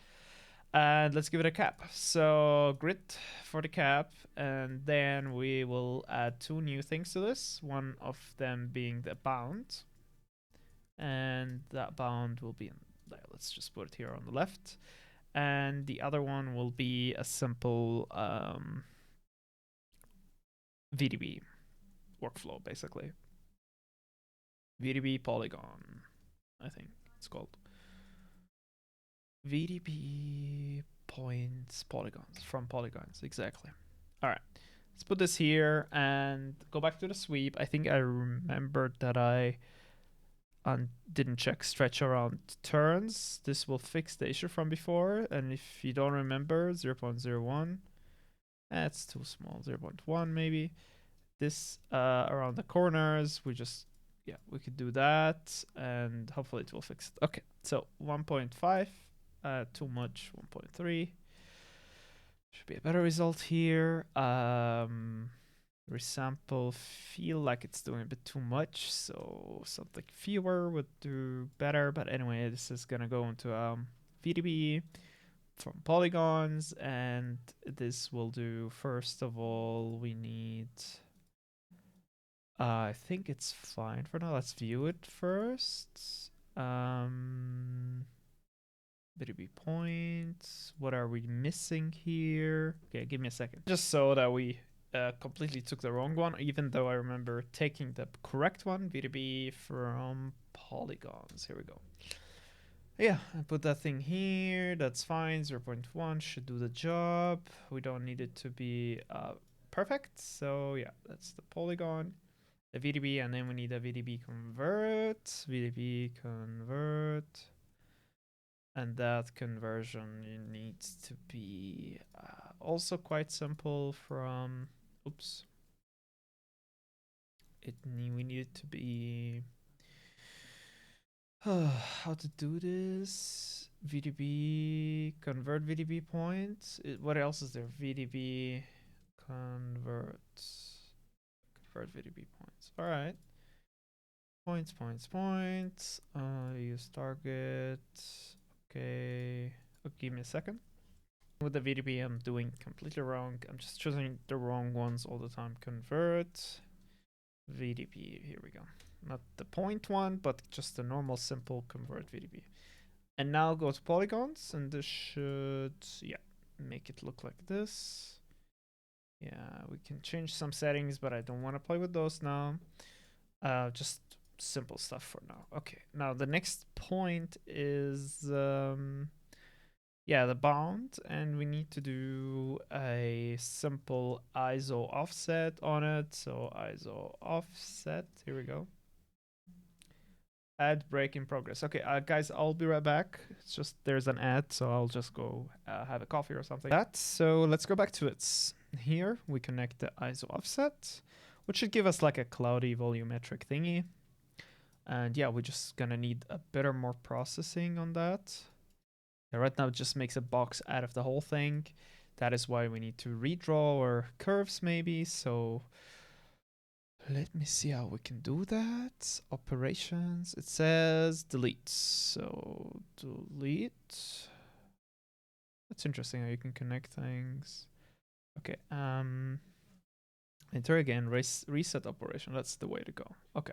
And let's give it a cap. So grid for the cap, and then we will add two new things to this. One of them being the bound, and that bound will be in there. Let's just put it here on the left, and the other one will be a simple VDB workflow, basically. VDB polygon, I think it's called. VDB points polygons from polygons, exactly. All right, let's put this here and go back to the sweep. I think I remembered that I didn't check stretch around turns. This will fix the issue from before. And if you don't remember, 0.01, that's too small. 0.1 maybe. This around the corners, we could do that, and hopefully it will fix it. Okay, so 1.5. Too much. 1.3 should be a better result here. Resample feel like it's doing a bit too much, so something fewer would do better. But anyway, this is gonna go into VDB from polygons, and this will do. First of all, we need. I think it's fine for now. Let's view it first. VDB points. What are we missing here? Okay, give me a second. Just so that we completely took the wrong one, even though I remember taking the correct one. VDB from polygons. Here we go. Yeah, I put that thing here. That's fine. 0.1 should do the job. We don't need it to be perfect. So yeah, that's the polygon. The VDB, and then we need a VDB convert. VDB convert. And that conversion needs to be also quite simple from, oops. We need it to be, how to do this? VDB, convert VDB points. What else is there? VDB, convert VDB points. All right. Points. Use target. Okay. Oh, give me a second. With the VDB, I'm doing completely wrong. I'm just choosing the wrong ones all the time. Convert VDB. Here we go. Not the point one, but just the normal simple convert VDB. And now go to polygons, and this should, yeah, make it look like this. Yeah, we can change some settings, but I don't want to play with those now. Just simple stuff for now. Okay, now the next point is yeah, the bound, and we need to do a simple ISO offset on it. So ISO offset, here we go. Ad break in progress. Okay, guys, I'll be right back. It's just there's an ad, so I'll just go have a coffee or something. So let's go back to it. Here we connect the ISO offset, which should give us like a cloudy volumetric thingy. And yeah, we're just gonna need a bit more processing on that. Yeah, right now it just makes a box out of the whole thing. That is why we need to redraw our curves maybe. So let me see how we can do that. Operations, it says delete. So delete. That's interesting how you can connect things. Okay, enter again, reset operation. That's the way to go. Okay,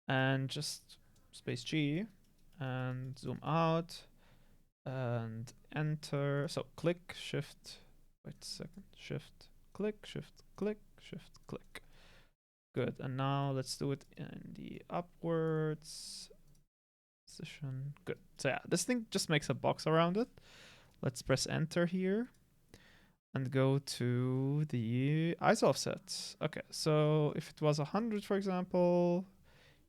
and just space G and zoom out and enter. So click, shift, wait a second, shift, click, shift, click, shift, click. Good, and now let's do it in the upwards position. Good, so yeah, this thing just makes a box around it. Let's press enter here and go to the ISO offset. Okay, so if it was 100, for example,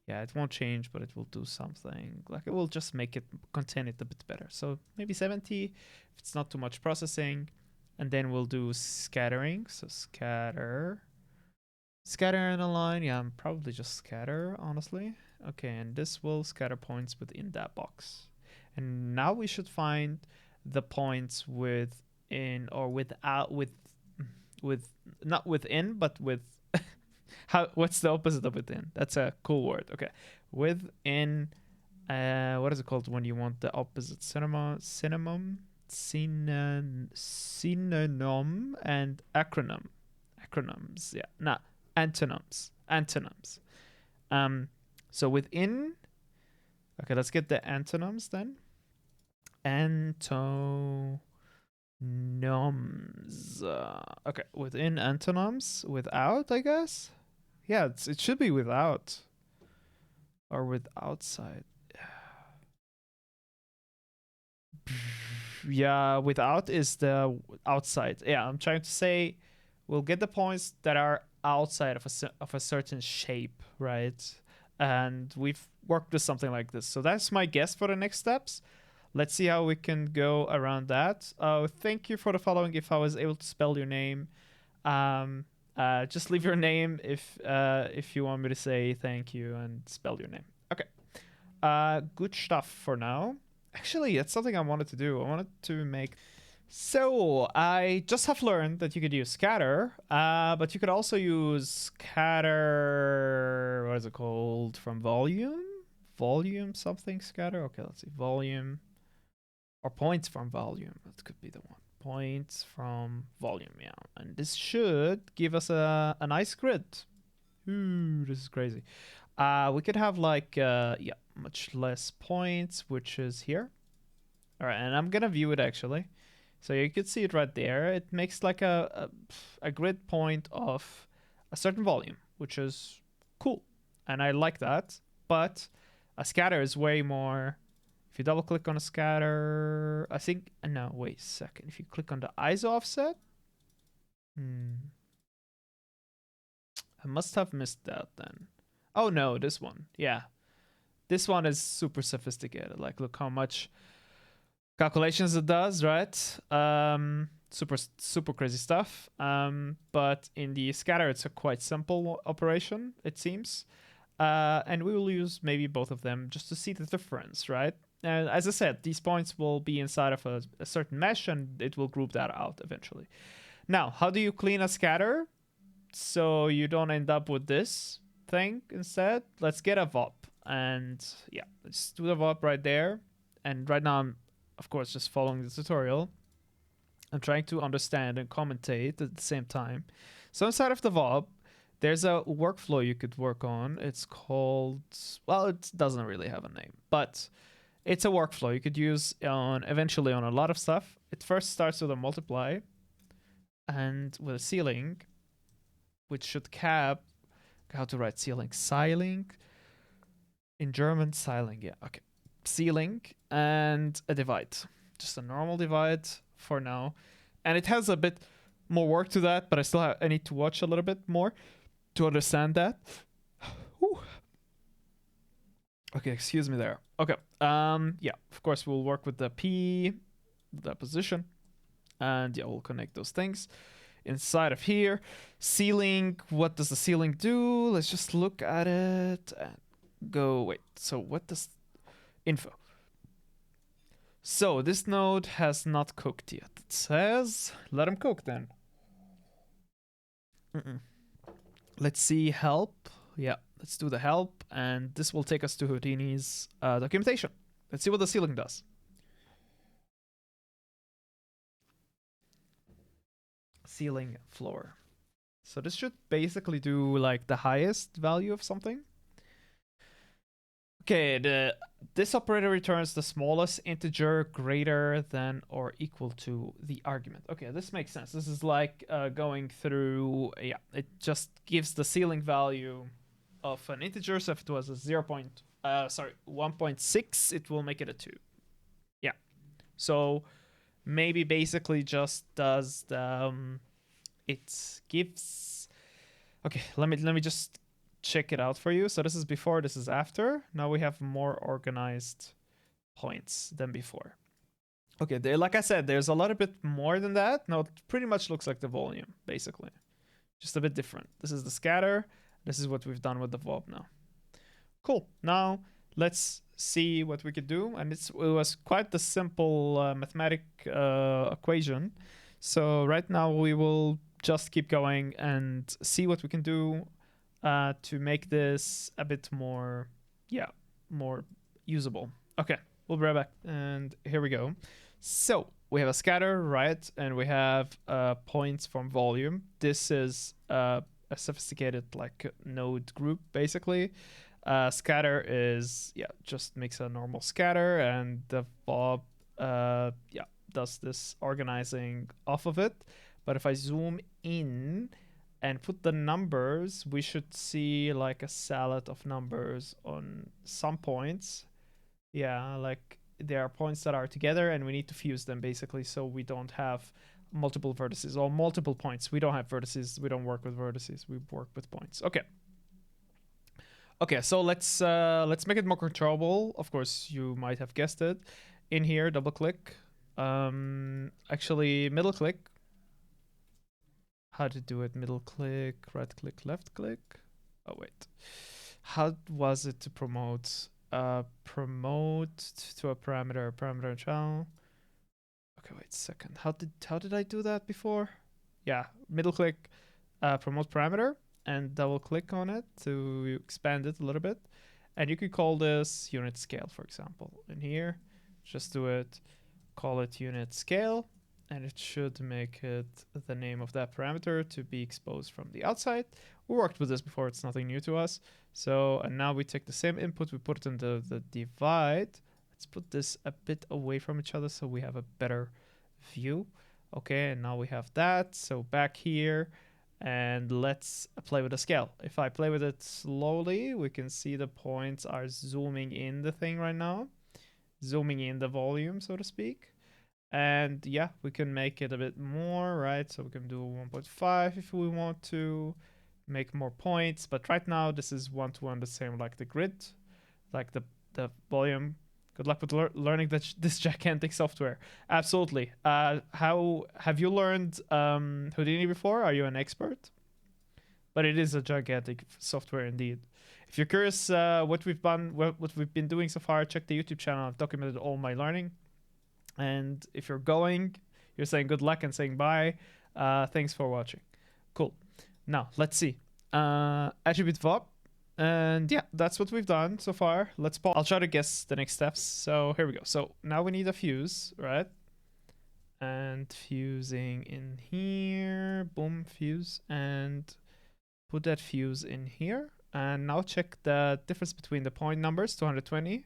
yeah, it won't change, but it will do something. Like it will just make it contain it a bit better. So maybe 70 if it's not too much processing. And then we'll do scattering. So scatter in a line. Yeah, I'm probably just scatter, honestly. Okay, and this will scatter points within that box. And now we should find the points within or without, with not within, but with What's the opposite of within? That's a cool word. Okay. Within, what is it called when you want the opposite? Synonym and acronym. Acronyms, yeah. Nah, antonyms. Antonyms. So within, okay, let's get the antonyms then. Antonyms. Okay, within antonyms, without, I guess. Yeah, it should be without or with outside. Yeah, without is the outside. Yeah, I'm trying to say we'll get the points that are outside of a certain shape, right? And we've worked with something like this. So that's my guess for the next steps. Let's see how we can go around that. Thank you for the following. If I was able to spell your name, just leave your name if you want me to say thank you and spell your name. Okay. Good stuff for now. Actually, that's something I wanted to do. I wanted to make. So I just have learned that you could use scatter, but you could also use scatter. What is it called? From volume? Volume something scatter? Okay, let's see. Volume. Or points from volume. That could be the one. Points from volume, yeah. And this should give us a nice grid. Ooh, this is crazy. We could have like, yeah, much less points, which is here. All right, and I'm gonna view it actually. So you could see it right there. It makes like a grid point of a certain volume, which is cool. And I like that. But a scatter is way more. If you double click on a scatter, I think, no, wait a second. If you click on the ISO offset, I must have missed that then. Oh no, this one. Yeah. This one is super sophisticated. Like, look how much calculations it does, right? Super crazy stuff. But in the scatter, it's a quite simple operation, it seems. And we will use maybe both of them just to see the difference, right? And as I said, these points will be inside of a certain mesh, and it will group that out eventually. Now, how do you clean a scatter so you don't end up with this thing instead? Let's get a VOP. And yeah, let's do the VOP right there. And right now I'm, of course, just following the tutorial. I'm trying to understand and commentate at the same time. So inside of the VOP, there's a workflow you could work on. It's called, well, it doesn't really have a name, but it's a workflow you could use on eventually on a lot of stuff. It first starts with a multiply and with a ceiling, which should cap, how to write ceiling, ceiling in German, ceiling, yeah, okay. Ceiling and a divide, just a normal divide for now. And it has a bit more work to that, but I need to watch a little bit more to understand that. Whew. Okay, excuse me there. Okay, yeah, of course we'll work with the P, the position, and yeah, we'll connect those things. Inside of here, ceiling, what does the ceiling do? Let's just look at it and go, wait, so what does info? So this node has not cooked yet. It says, let him cook then. Let's see help. Yeah, let's do the help, and this will take us to Houdini's documentation. Let's see what the ceiling does. Ceiling floor. So this should basically do like the highest value of something. Okay, this operator returns the smallest integer greater than or equal to the argument. Okay, this makes sense. This is like going through, yeah, it just gives the ceiling value of an integer. So if it was a 1.6, it will make it a 2. Yeah. So maybe basically just does the, it gives, okay, let me just check it out for you. So this is before, this is after. Now we have more organized points than before. Okay, like I said, there's a little bit more than that. Now it pretty much looks like the volume, basically. Just a bit different. This is the scatter. This is what we've done with the VOB now. Cool. Now let's see what we could do. And it was quite the simple mathematic equation. So right now we will just keep going and see what we can do to make this a bit more, yeah, more usable. Okay, we'll be right back. And here we go. So we have a scatter, right? And we have points from volume. This is a sophisticated like node group, basically. Scatter is, yeah, just makes a normal scatter, and the Bob, yeah, does this organizing off of it. But if I zoom in and put the numbers, we should see like a salad of numbers on some points. Yeah, like there are points that are together and we need to fuse them basically, so we don't have multiple vertices or multiple points. We don't have vertices. We don't work with vertices. We work with points. Okay. Okay, so let's make it more controllable. Of course, you might have guessed it. In here, double click. Actually, middle click. How to do it? Middle click, right click, left click. Oh wait, how was it to promote? Promote to a parameter channel. Okay, wait a second. How did I do that before? Yeah, middle click, promote parameter, and double click on it to expand it a little bit. And you could call this unit scale, for example. In here, just do it, call it unit scale, and it should make it the name of that parameter to be exposed from the outside. We worked with this before, it's nothing new to us. So, and now we take the same input, we put it in the divide. Let's put this a bit away from each other so we have a better view. Okay, and now we have that. So back here, and let's play with the scale. If I play with it slowly, we can see the points are zooming in the thing right now, zooming in the volume, so to speak. And yeah, we can make it a bit more, right? So we can do 1.5 if we want to make more points. But right now, this is one-to-one the same like the grid, like the volume. Good luck with learning this gigantic software. Absolutely. How have you learned Houdini before? Are you an expert? But it is a gigantic software indeed. If you're curious what we've been doing so far, check the YouTube channel. I've documented all my learning. And if you're going, you're saying good luck and saying bye. Thanks for watching. Cool. Now, let's see. Attribute VOP. And yeah, that's what we've done so far. Let's pause. I'll try to guess the next steps. So here we go. So now we need a fuse, right? And fusing in here. Boom, fuse. And put that fuse in here. And now check the difference between the point numbers, 220.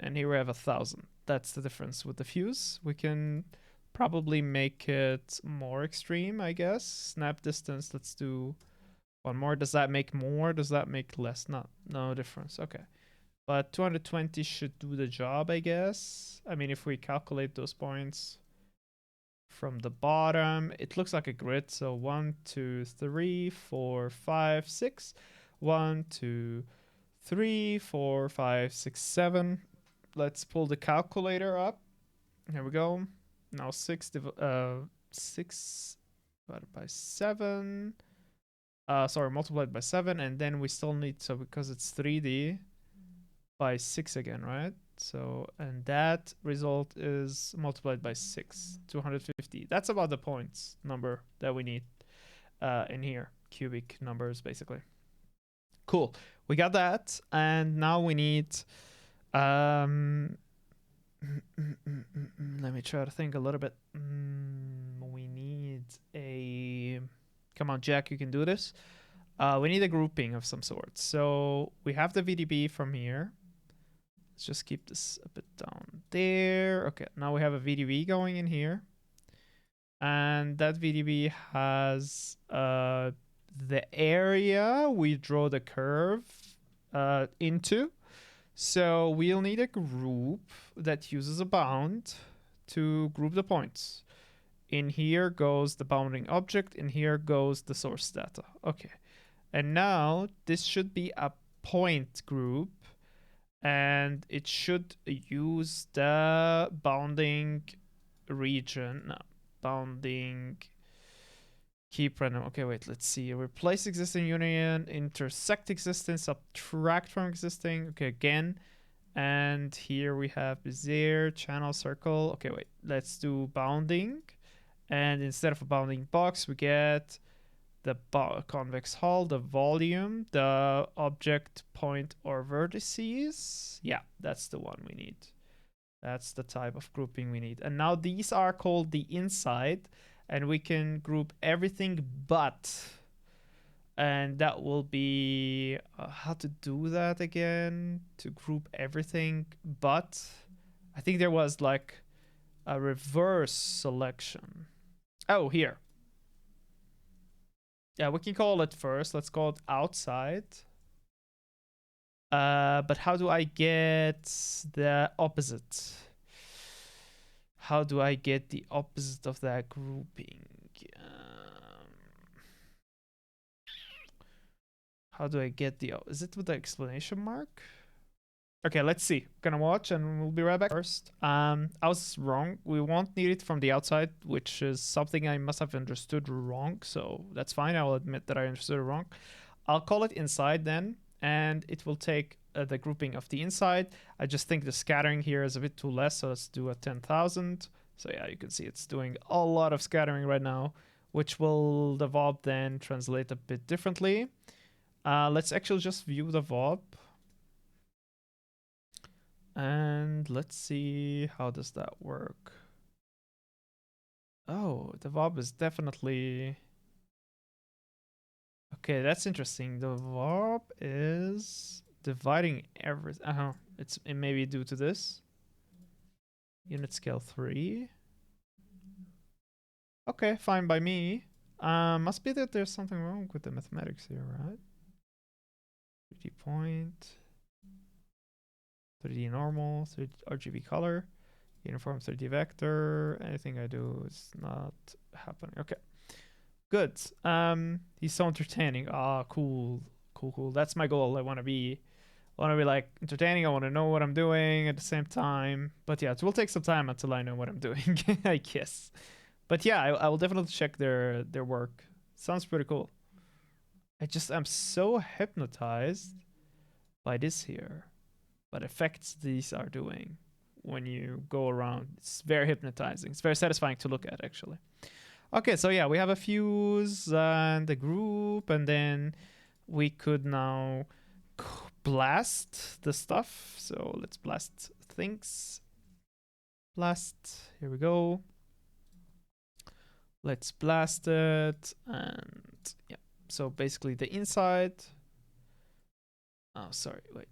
And here we have 1,000. That's the difference with the fuse. We can probably make it more extreme, I guess. Snap distance, let's do one more. Does that make more? Does that make less? No difference. Okay. But 220 should do the job, I guess. I mean, if we calculate those points from the bottom, it looks like a grid. So 1, 2, 3, 4, 5, 6. 1, 2, 3, 4, 5, 6, 7. Let's pull the calculator up. Here we go. Now 6 divided by 7. Sorry, multiplied by 7, and then we still need, so because it's 3D, by 6 again, right? So, and that result is multiplied by 6, 250. That's about the points number that we need in here. Cubic numbers, basically. Cool. We got that, and now we need... let me try to think a little bit. We need a... Come on, Jack, you can do this. We need a grouping of some sort. So we have the VDB from here. Let's just keep this a bit down there. Okay, now we have a VDB going in here. And that VDB has the area we draw the curve into. So we'll need a group that uses a bound to group the points. In here goes the bounding object. In here goes the source data. Okay. And now this should be a point group. And it should use the bounding region. No, bounding keep random. Okay, wait, let's see. Replace existing union, intersect existing, subtract from existing. Okay, again. And here we have Bezier, channel, circle. Okay, wait, let's do bounding. And instead of a bounding box, we get the convex hull, the volume, the object point or vertices. Yeah, that's the one we need. That's the type of grouping we need. And now these are called the inside, and we can group everything but. And that will be how to do that again, to group everything but. I think there was like a reverse selection. Oh, here. Yeah, we can call it first. Let's call it outside. But how do I get the opposite? How do I get the opposite of that grouping? How do I get the... Is it with the exclamation mark? Okay, let's see. Gonna watch and we'll be right back. First, I was wrong. We won't need it from the outside, which is something I must have understood wrong. So that's fine. I will admit that I understood it wrong. I'll call it inside then, and it will take the grouping of the inside. I just think the scattering here is a bit too less, so let's do a 10,000. So yeah, you can see it's doing a lot of scattering right now, which will the VOB then translate a bit differently. Let's actually just view the VOB. And let's see, how does that work? Oh, the VOB is definitely... Okay, that's interesting. The VOB is dividing everything. It may be due to this. Unit scale 3. Okay, fine by me. Must be that there's something wrong with the mathematics here, right? 3D point. 3D normal, 3D RGB color, uniform 3D vector. Anything I do is not happening. Okay, good. He's so entertaining. Ah, cool. That's my goal. I want to be like entertaining. I want to know what I'm doing at the same time. But yeah, it will take some time until I know what I'm doing, I guess. But yeah, I will definitely check their work. Sounds pretty cool. I'm so hypnotized by this here. What effects these are doing when you go around. It's very hypnotizing. It's very satisfying to look at, actually. Okay, so yeah, we have a fuse and a group, and then we could now blast the stuff. So let's blast things. Blast. Here we go. Let's blast it, and yeah. So basically the inside. Oh, sorry, wait.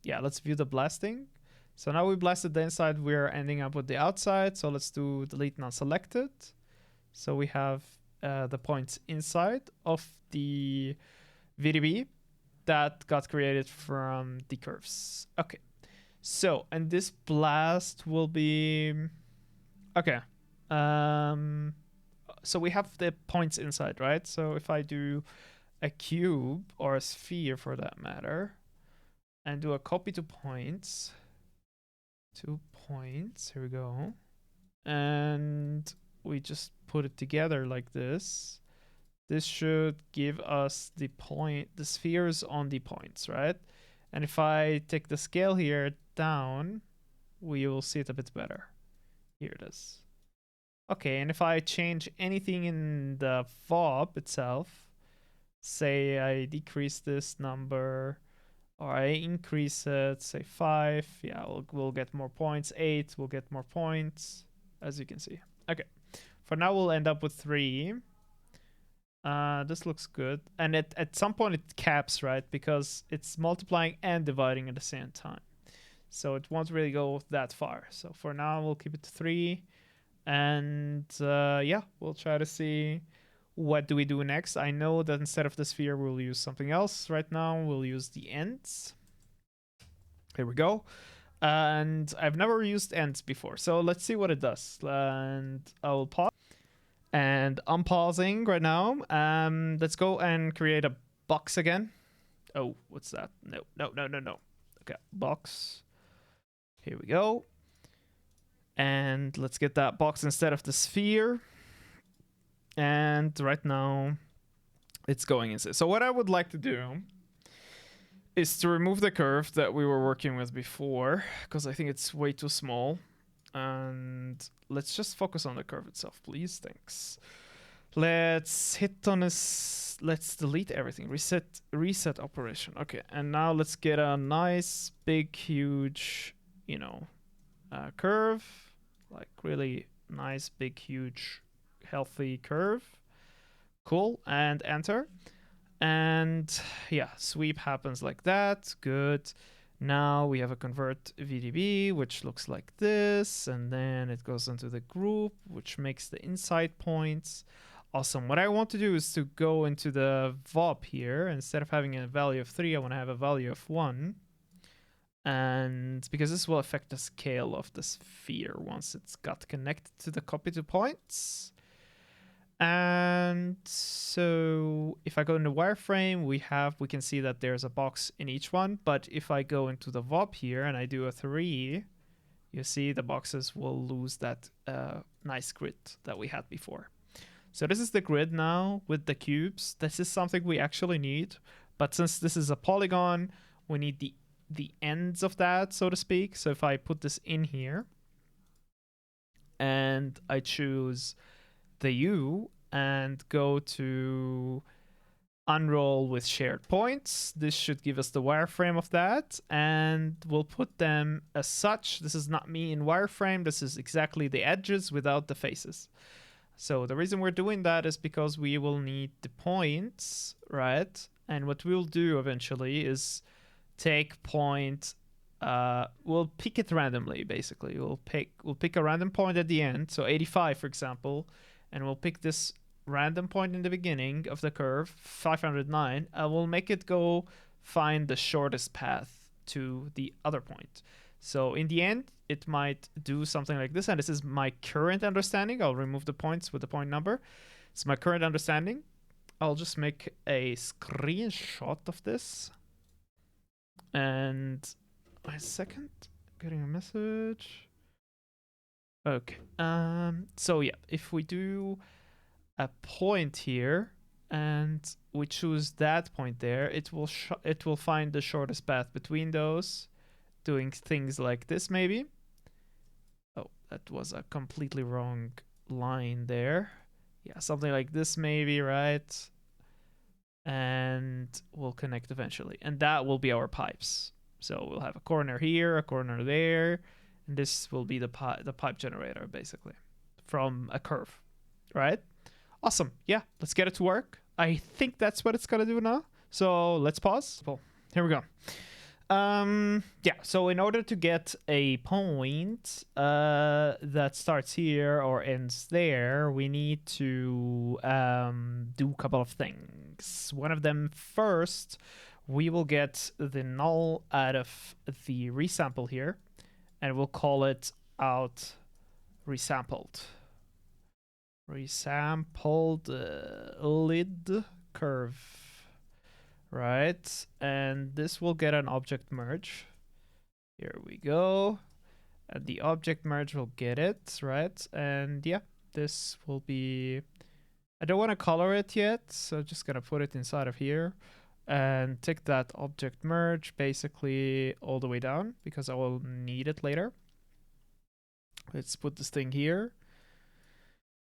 Yeah, let's view the blasting. So now we blasted the inside, we're ending up with the outside. So let's do delete non-selected. So we have the points inside of the VDB that got created from the curves. Okay. So, and this blast will be... Okay. So we have the points inside, right? So if I do a cube or a sphere for that matter and do a copy to points, 2 points, here we go, and we just put it together like this, this should give us the spheres on the points, right? And if I take the scale here down, we will see it a bit better. Here it is. Okay, and if I change anything in the VOB itself, say I decrease this number, or I increase it, say 5, yeah, we'll get more points. 8, we'll get more points, as you can see. Okay, for now we'll end up with 3. This looks good. And at some point it caps, right? Because it's multiplying and dividing at the same time. So it won't really go that far. So for now we'll keep it to 3. And yeah, we'll try to see what do we do next. I know that instead of the sphere, we'll use something else. Right now, we'll use the ends. Here we go. And I've never used ends before, so let's see what it does. And I'll pause. And I'm pausing right now. Let's go and create a box again. Oh, what's that? No. Okay, box. Here we go. And let's get that box instead of the sphere. And right now, it's going inside. So what I would like to do is to remove the curve that we were working with before, because I think it's way too small. And let's just focus on the curve itself, please. Thanks. Let's hit on this. Let's delete everything. Reset operation. Okay, and now let's get a nice, big, huge, curve. Like really nice, big, huge, healthy curve. Cool, and enter. And yeah, sweep happens like that. Good. Now we have a convert VDB, which looks like this, and then it goes into the group, which makes the inside points. Awesome. What I want to do is to go into the VOP here. Instead of having a value of 3, I want to have a value of 1. And because this will affect the scale of the sphere once it's got connected to the copy to points. And so if I go into wireframe, we can see that there's a box in each one. But if I go into the VOP here and I do a 3, you see the boxes will lose that nice grid that we had before. So this is the grid now with the cubes. This is something we actually need. But since this is a polygon, we need the ends of that, so to speak. So if I put this in here and I choose the U and go to unroll with shared points, this should give us the wireframe of that, and we'll put them as such. This is not me in wireframe, this is exactly the edges without the faces. So the reason we're doing that is because we will need the points, right? And what we'll do eventually is take point, we'll pick it randomly. Basically we'll pick a random point at the end, so 85 for example, and we'll pick this random point in the beginning of the curve, 509, and we'll make it go find the shortest path to the other point. So in the end, it might do something like this, and this is my current understanding. I'll remove the points with the point number. It's my current understanding. I'll just make a screenshot of this. And a second, getting a message. Okay. So yeah, if we do a point here and we choose that point there, it will find the shortest path between those, doing things like this maybe. Oh, that was a completely wrong line there. Yeah, something like this maybe, right? And we'll connect eventually, and that will be our pipes. So we'll have a corner here, a corner there, and this will be the pipe generator basically from a curve, right? Awesome. Yeah, let's get it to work. I think that's what it's gonna do now. So let's pause. Cool. Here we go. Yeah, so in order to get a point that starts here or ends there, we need to do a couple of things. One of them first, we will get the null out of the resample here, and we'll call it out resampled. Resampled lid curve. Right, and this will get an object merge. Here we go. And the object merge will get it, right? And yeah, this will be... I don't want to color it yet, so just gonna put it inside of here and take that object merge basically all the way down because I will need it later. Let's put this thing here.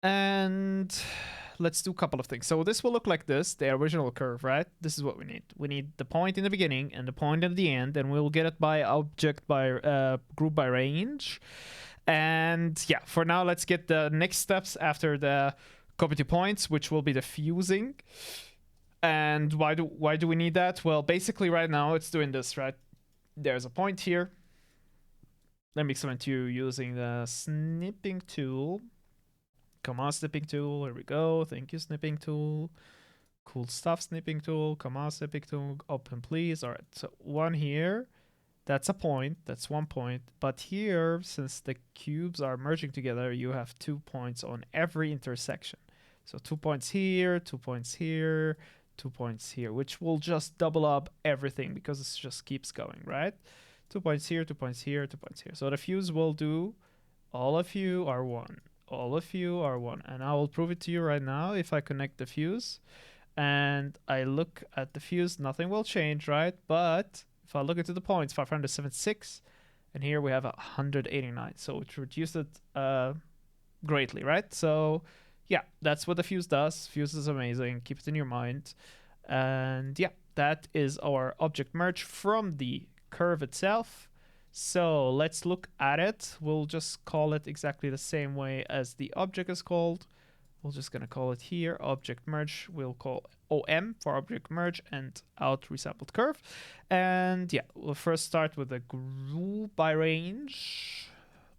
And let's do a couple of things. So this will look like this, the original curve, right? This is what we need. We need the point in the beginning and the point at the end, and we'll get it by object by group by range. And yeah, for now, let's get the next steps after the copy to points, which will be the fusing. And why do we need that? Well, basically right now it's doing this, right? There's a point here. Let me explain to you using the snipping tool. Come on, snipping tool. Here we go. Thank you, snipping tool. Cool stuff, snipping tool. Come on, snipping tool. Open, please. All right. So one here. That's a point. That's 1 point. But here, since the cubes are merging together, you have 2 points on every intersection. So 2 points here, 2 points here, 2 points here, which will just double up everything because it just keeps going, right? 2 points here, 2 points here, 2 points here. So the fuse will do all of you are 1. All of you are 1, and I will prove it to you right now. If I connect the fuse and I look at the fuse, nothing will change, right? But if I look into the points, 576, and here we have 189, so it reduced it greatly, right? So yeah, that's what the fuse does. Fuse is amazing. Keep it in your mind. And yeah, that is our object merge from the curve itself. So let's look at it. We'll just call it exactly the same way as the object is called. We're just gonna call it here object merge. We'll call OM for object merge and out resampled curve. And yeah, we'll first start with a group by range.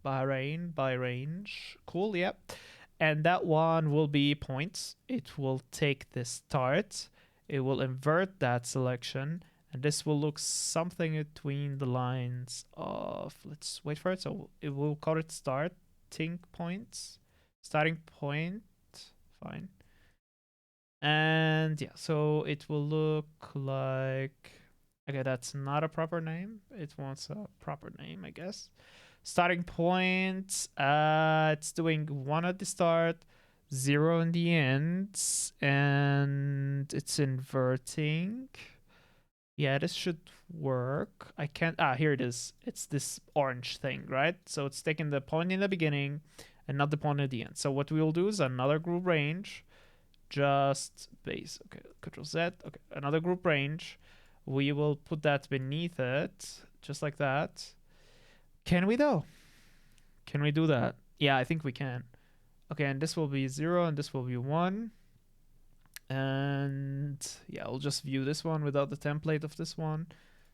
By range. Cool, yeah. And that one will be points. It will take the start. It will invert that selection. And this will look something between the lines of, let's wait for it. So it will call it starting points. Starting point. Fine. And yeah, so it will look like, okay, that's not a proper name. It wants a proper name, I guess. Starting point, it's doing 1 at the start, 0 in the end, and it's inverting. Yeah, this should work. I can't, here it is. It's this orange thing, right? So it's taking the point in the beginning and not the point at the end. So what we will do is another group range, just base, okay, Control Z, okay, another group range. We will put that beneath it, just like that. Can we though? Can we do that? Yeah, I think we can. Okay, and this will be 0 and this will be 1. And yeah, I'll just view this one without the template of this one.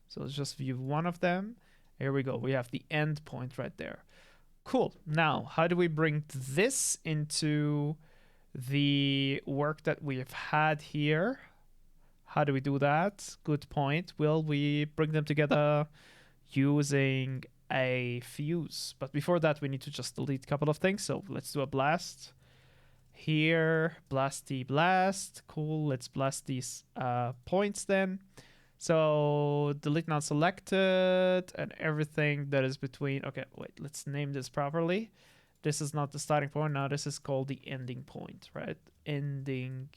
So let's just view one of them. Here we go. We have the end point right there. Cool. Now, how do we bring this into the work that we've had here? How do we do that? Good point. Will we bring them together using a fuse? But before that, we need to just delete a couple of things. So let's do a blast. Here, blasty blast. Cool. Let's blast these points then. So delete not selected and everything that is between. Okay, wait, let's name this properly. This is not the starting point. Now this is called the ending point, right? Ending.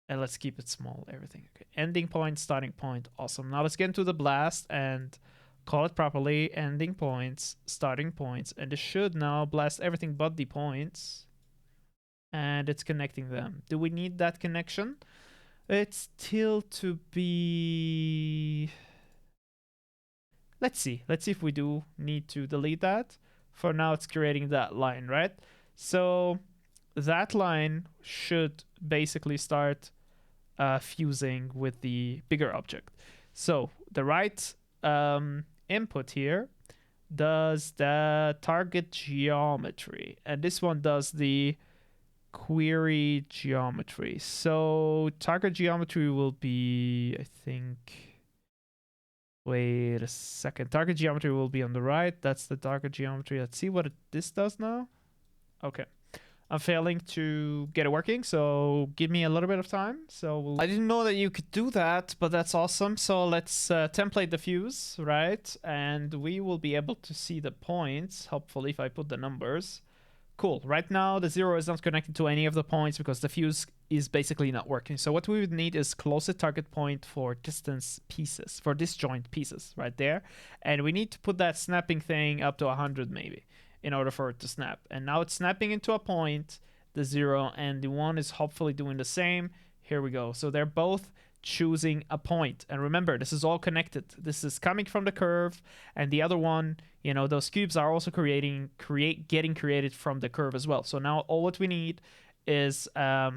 And let's keep it small, everything. Okay, ending point, starting point. Awesome. Now let's get into the blast and call it properly. Ending points, starting points. And this should now blast everything but the points. And it's connecting them. Do we need that connection? It's still to be... Let's see if we do need to delete that. For now, it's creating that line, right? So that line should basically start fusing with the bigger object. So the right input here does the target geometry, and this one does the query geometry. So target geometry will be, I think, wait a second. Target geometry will be on the right. That's the target geometry. Let's see what this does now. Okay. I'm failing to get it working, so give me a little bit of time. I didn't know that you could do that, but that's awesome. So let's template the fuse, right? And we will be able to see the points, hopefully, if I put the numbers. Cool. Right now, the 0 is not connected to any of the points because the fuse is basically not working. So what we would need is closest target point for distance pieces, for disjoint pieces right there. And we need to put that snapping thing up to 100 maybe in order for it to snap. And now it's snapping into a point, the 0, and the 1 is hopefully doing the same. Here we go. So they're both choosing a point. And remember, this is all connected. This is coming from the curve, and the other one, you know, those cubes are also getting created from the curve as well. So now all what we need is a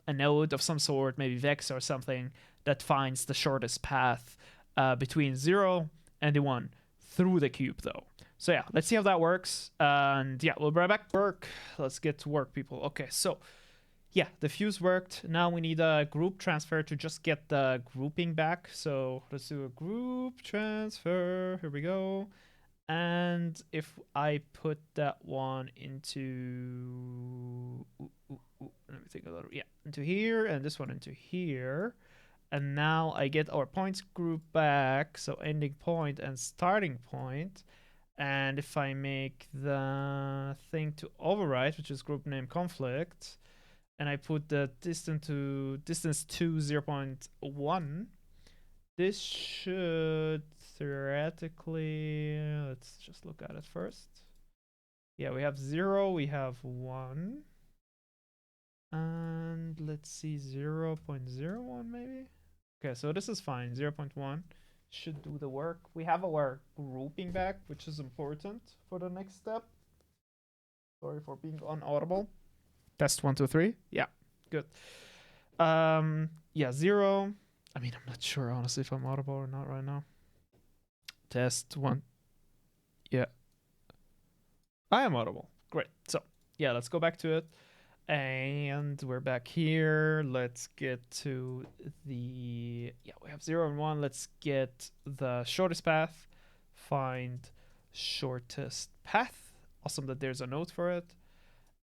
node of some sort, maybe Vex or something, that finds the shortest path between 0 and the 1 through the cube, though. So yeah, let's see how that works. And yeah, we'll be right back. Work. Let's get to work, people. Okay, so yeah, the fuse worked. Now we need a group transfer to just get the grouping back. So let's do a group transfer. Here we go. And if I put that one into... let me think a little. Yeah, into here, and this one into here. And now I get our points group back. So ending point and starting point. And if I make the thing to overwrite, which is group name conflict, and I put the distance to 0.1, this should theoretically, let's just look at it first. Yeah, we have 0, we have 1. And let's see, 0.01 maybe. Okay, so this is fine. 0.1 should do the work. We have our grouping back, which is important for the next step. Sorry for being unaudible. Test 1, 2, 3. Yeah, good. Yeah, 0. I mean, I'm not sure honestly if I'm audible or not right now. Test 1. Yeah, I am audible. Great. So yeah, let's go back to it. And we're back here. Let's get to we have 0 and 1. Let's get the shortest path. Find shortest path. Awesome that there's a note for it.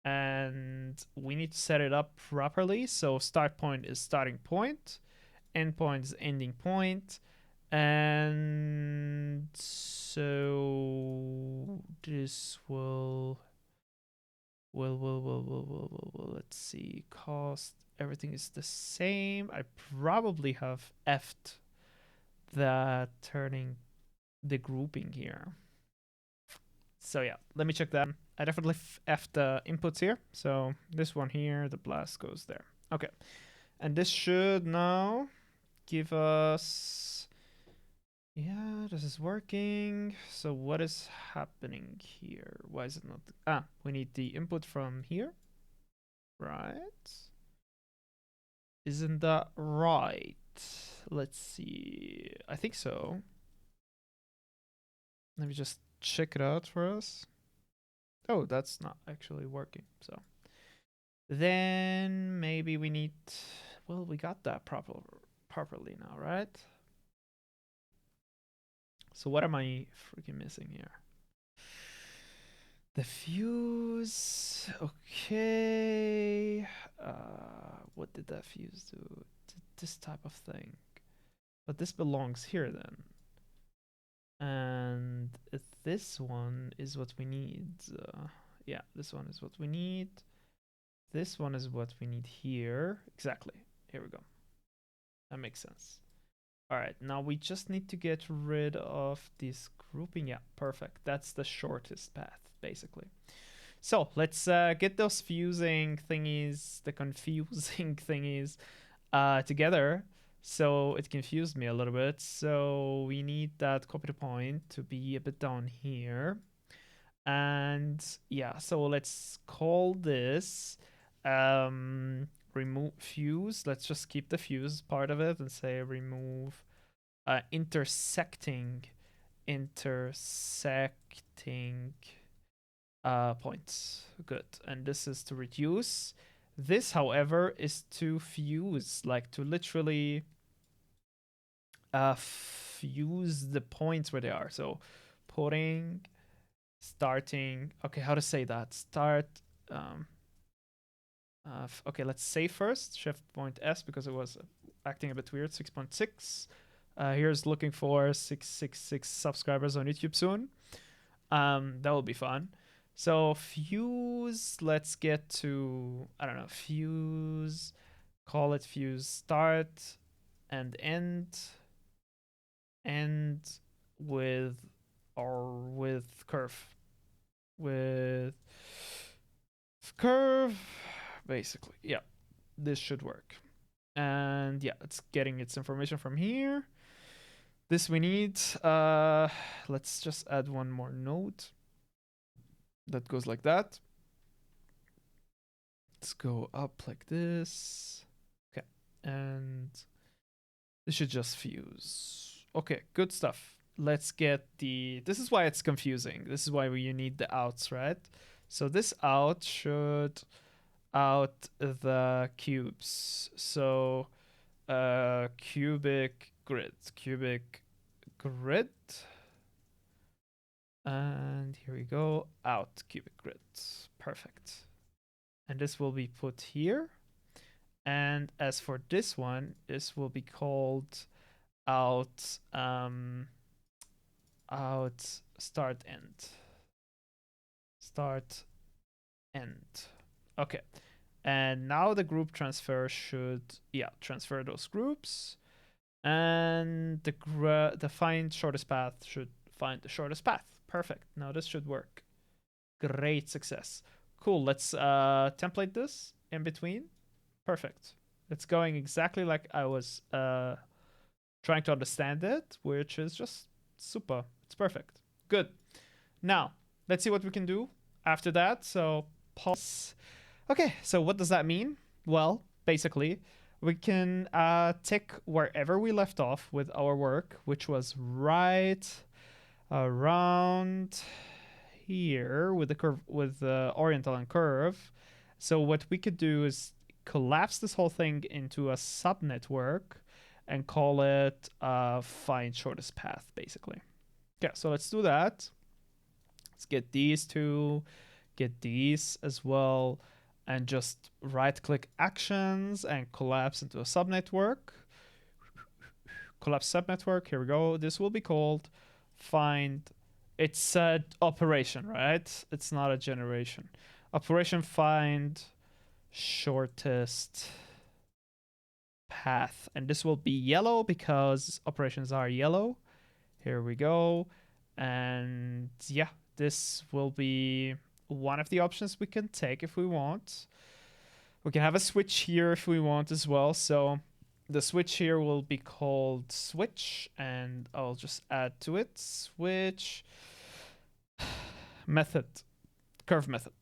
And we need to set it up properly. So start point is starting point. End point is ending point. And so this will let's see, cost, everything is the same. I probably have effed that turning the grouping here. So yeah, let me check that. I definitely effed the inputs here. So this one here, the blast goes there. Okay, and this should now give us, yeah, this is working. So what is happening here? Why is it not? We need the input from here, right? Isn't that right? Let's see. I think so. Let me just check it out for us. Oh, that's not actually working. So then maybe we need, well, we got that properly now, right? So what am I freaking missing here? The fuse. Okay. What did that fuse do? This type of thing. But this belongs here then. And this one is what we need. Yeah, this one is what we need. This one is what we need here. Exactly. Here we go. That makes sense. All right, now we just need to get rid of this grouping. Yeah, perfect. That's the shortest path, basically. So let's get those fusing thingies, the confusing thingies, together. So it confused me a little bit. So we need that copy to point to be a bit down here. And yeah, so let's call this remove fuse. Let's just keep the fuse part of it and say remove intersecting points. Good. And this is to reduce. This, however, is to fuse, like to literally fuse the points where they are. So putting, starting. Okay, how to say that? Start. Okay, let's save first. Shift point S because it was acting a bit weird. 6.6. Here's looking for 666 subscribers on YouTube soon. That will be fun. So fuse, let's get to, I don't know, fuse, call it fuse start and end with curve. With curve, basically. Yeah, this should work. And yeah, it's getting its information from here. This we need. Let's just add one more node that goes like that. Let's go up like this. Okay, and this should just fuse. Okay, good stuff. Let's get this is why it's confusing. This is why you need the outs, right? So this out should out the cubes. So cubic grid. And here we go, out cubic grid. Perfect. And this will be put here. And as for this one, this will be called out start end. Okay. And now the group transfer should transfer those groups. And the find shortest path should find the shortest path. Perfect. Now this should work. Great success. Cool. Let's template this. in between. Perfect. It's going exactly like I was trying to understand it, which is just super. It's perfect. Good. Now, let's see what we can do after that. So, pause. Okay, so what does that mean? Well, basically, we can tick wherever we left off with our work, which was right around here with the curve, with the oriental and curve. So what we could do is collapse this whole thing into a subnetwork and call it find shortest path, basically. Okay, so let's do that. Let's get these two, get these as well, and just right-click actions and collapse into a subnetwork. Collapse subnetwork. Here we go. This will be called find. It's an operation, right? It's not a generation. Operation find shortest path, and this will be yellow because operations are yellow. Here we go. And yeah, this will be one of the options we can take if we want. We can have a switch here if we want as well. So the switch here will be called switch, and I'll just add to it switch method, curve method.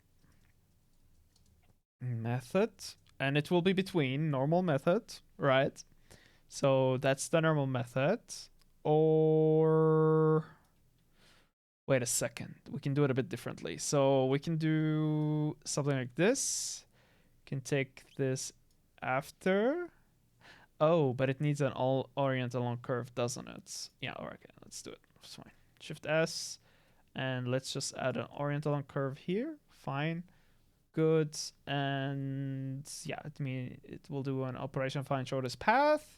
Method, and it will be between normal method, right? So that's the normal method. Or wait a second, we can do it a bit differently. So we can do something like this. Can take this after. Oh, but it needs an all orient along curve, doesn't it? Yeah, all right, okay, let's do it. It's fine. Shift S, and let's just add an orient along curve here. Fine. Good. And yeah, it will do an operation find shortest path,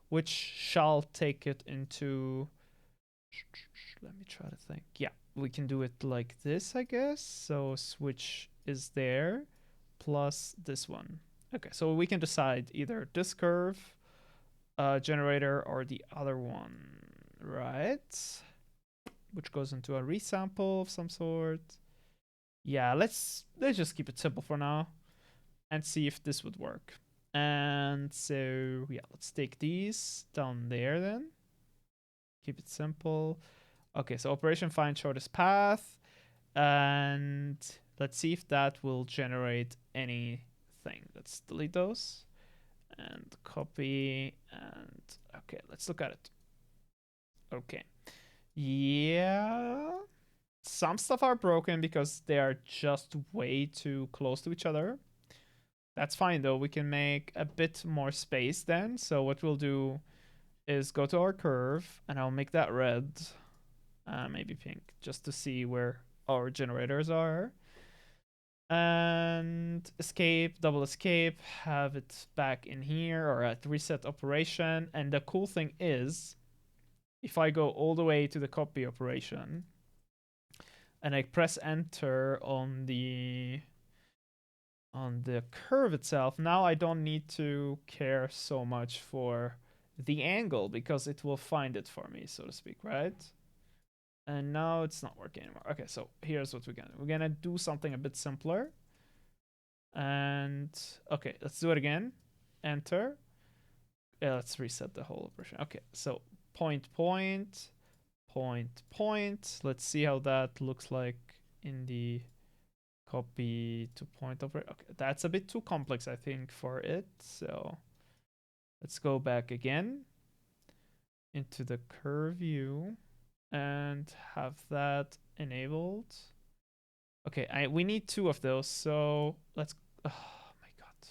which shall take it into. Let me try to think. Yeah, we can do it like this, I guess. So switch is there, plus this one. Okay, so we can decide either this curve generator or the other one, right? Which goes into a resample of some sort. Yeah, let's just keep it simple for now and see if this would work. And so yeah, let's take these down there then. Keep it simple. Okay, so operation find shortest path, and let's see if that will generate anything. Let's delete those and copy, and okay, let's look at it. Okay, yeah, some stuff are broken because they are just way too close to each other. That's fine though, we can make a bit more space then. So what we'll do is go to our curve, and I'll make that red, maybe pink, just to see where our generators are. And escape, double escape, have it back in here or at reset operation. And the cool thing is, if I go all the way to the copy operation and I press enter on the curve itself, now I don't need to care so much for the angle because it will find it for me, so to speak, right? And now it's not working anymore. Okay, so here's what we're gonna do. We're gonna do something a bit simpler. And okay, let's do it again. Enter. Yeah, let's reset the whole operation. Okay, so point, point, point, point. Let's see how that looks like in the copy to point operation. Okay, that's a bit too complex, I think, for it. So let's go back again into the curve view and have that enabled. Okay, we need two of those, so let's. Oh my god.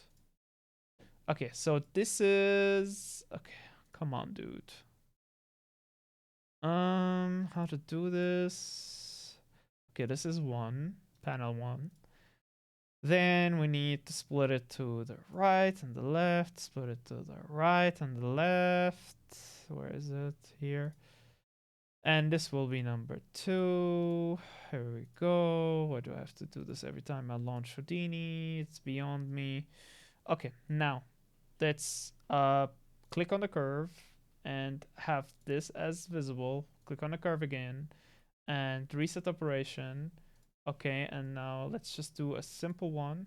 Okay, so this is okay. Come on, dude. How to do this? Okay, this is one panel one. Then we need to split it to the right and the left. Split it to the right and the left. Where is it? Here. And this will be number 2. Here we go. Why do I have to do this every time I launch Houdini? It's beyond me. Okay, now let's click on the curve and have this as visible. Click on the curve again and reset operation. Okay, and now let's just do a simple one.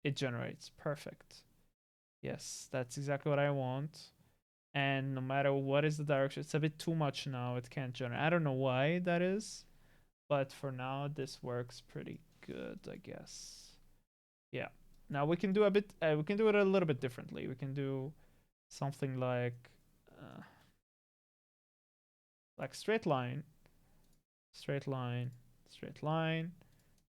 It generates. Perfect. Yes, that's exactly what I want. And no matter what is the direction, it's a bit too much now. It can't generate. I don't know why that is, but for now, this works pretty good, I guess. Yeah. Now we can do a bit. We can do it a little bit differently. We can do something like straight line, straight line, straight line,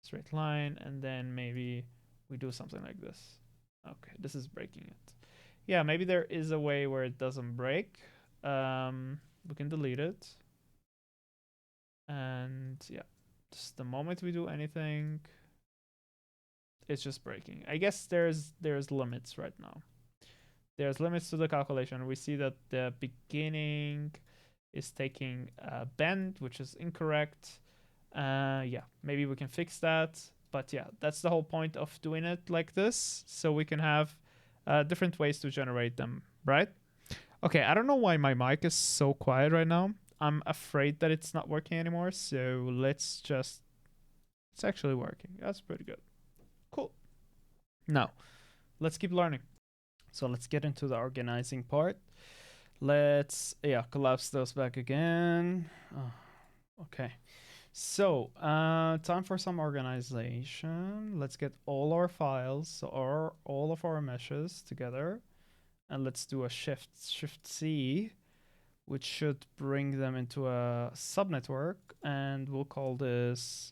straight line, and then maybe we do something like this. Okay, this is breaking it. Yeah, maybe there is a way where it doesn't break. We can delete it. And yeah, just the moment we do anything, it's just breaking. I guess there's limits right now. There's limits to the calculation. We see that the beginning is taking a bend, which is incorrect. Yeah, maybe we can fix that. But yeah, that's the whole point of doing it like this, so we can have different ways to generate them, right? Okay, I don't know why my mic is so quiet right now. I'm afraid that it's not working anymore, so let's just... It's actually working. That's pretty good. Cool. Now, let's keep learning. So let's get into the organizing part. Let's, yeah, collapse those back again. Oh, okay. So, time for some organization. Let's get all our files, so all of our meshes together, and let's do a shift C, which should bring them into a subnetwork, and we'll call this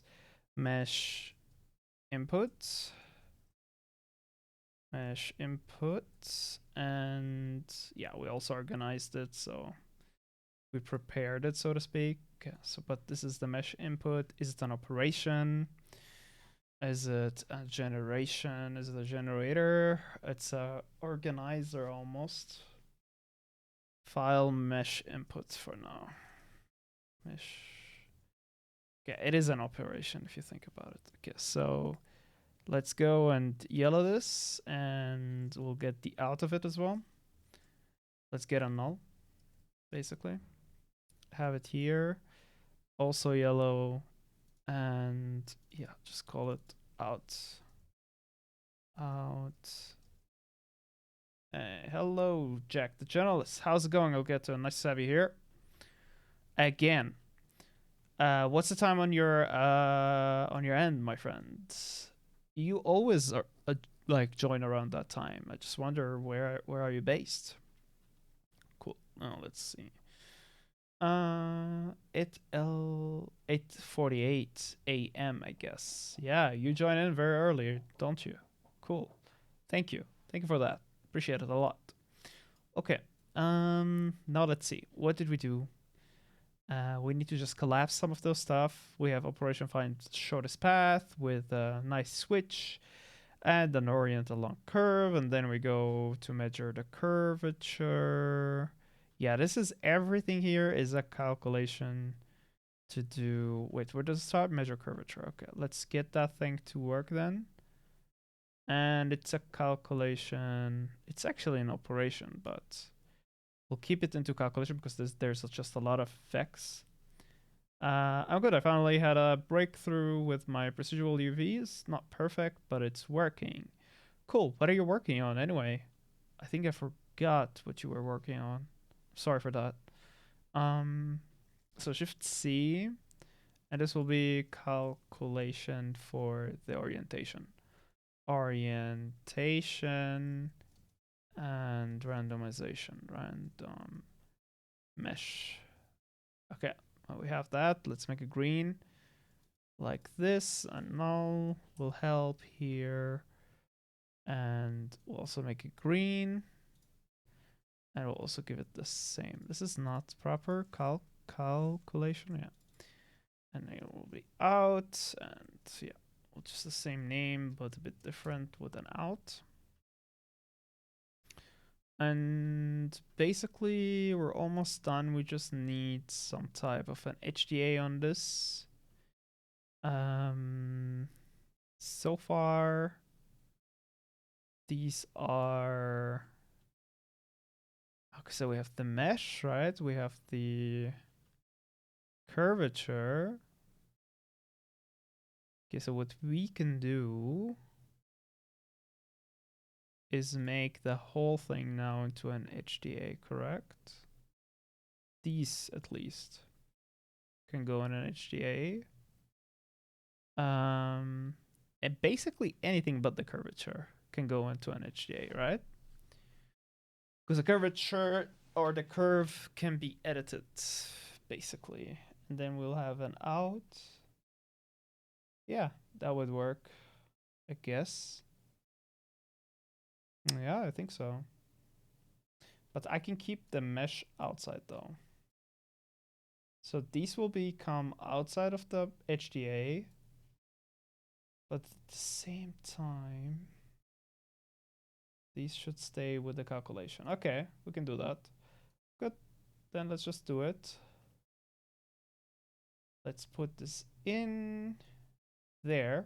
mesh input. Mesh input, and yeah, we also organized it, so we prepared it, so to speak. So, but this is the mesh input. Is it an operation? Is it a generation? Is it a generator? It's a organizer almost. File mesh input for now. Mesh. Okay, it is an operation if you think about it. Okay, so let's go and yellow this, and we'll get the out of it as well. Let's get a null, basically. Have it here. Also yellow, and yeah, just call it out. Out. Hey, hello, Jack the Generalist. How's it going? I'll get to a nice savvy here. Again. What's the time on your end, my friend? You always are, like join around that time. I just wonder where are you based? Cool. Oh, let's see. It 8:48 a.m. I guess. Yeah, you join in very early, don't you? Cool. Thank you. Thank you for that. Appreciate it a lot. Okay. Now let's see. What did we do? We need to just collapse some of those stuff. We have operation find shortest path with a nice switch and an orient along curve, and then we go to measure the curvature. Yeah, this is everything here is a calculation to do. Wait, where does it start? Measure curvature. Okay, let's get that thing to work then. And it's a calculation. It's actually an operation, but we'll keep it into calculation because there's just a lot of effects. I'm good. I finally had a breakthrough with my procedural UVs. Not perfect, but it's working. Cool. What are you working on anyway? I think I forgot what you were working on. Sorry for that. So Shift C, and this will be calculation for the orientation. Orientation and randomization. Random mesh. Okay, well, we have that. Let's make it green like this. A null will help here. And we'll also make it green. And we'll also give it the same. This is not proper calculation. Yeah. And it will be out. And yeah, well, just the same name, but a bit different with an out. And basically, we're almost done. We just need some type of an HDA on this. So far, these are... Okay, so we have the mesh, right? We have the curvature. Okay, so what we can do is make the whole thing now into an HDA, correct? These, at least, can go in an HDA. And basically anything but the curvature can go into an HDA, right? Because the curvature or the curve can be edited, basically. And then we'll have an out. Yeah, that would work, I guess. Yeah, I think so. But I can keep the mesh outside though. So these will become outside of the HDA. But at the same time, these should stay with the calculation. Okay, we can do that. Good. Then let's just do it. Let's put this in there.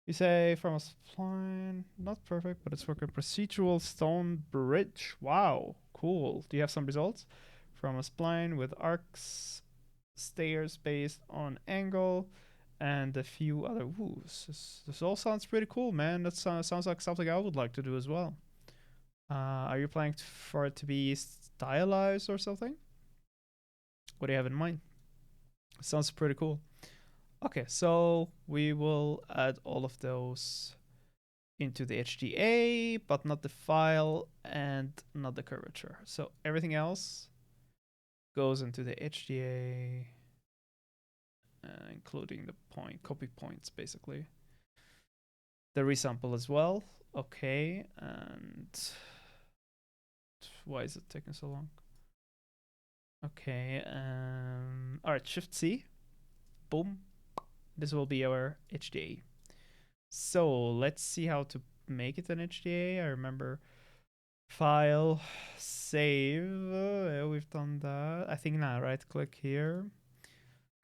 You say from a spline, not perfect, but it's working. Procedural stone bridge. Wow, cool. Do you have some results? From a spline with arcs, stairs based on angle, and a few other woos. This all sounds pretty cool, man. That sounds like something I would like to do as well. Are you planning for it to be stylized or something? What do you have in mind? Sounds pretty cool. Okay, so we will add all of those into the HDA, but not the file and not the curvature. So everything else goes into the HDA, including the copy points, basically. The resample as well. Okay, and why is it taking so long? Okay, all right, Shift C. Boom. This will be our HDA. So let's see how to make it an HDA. I remember file, save. We've done that. I think now, right click here,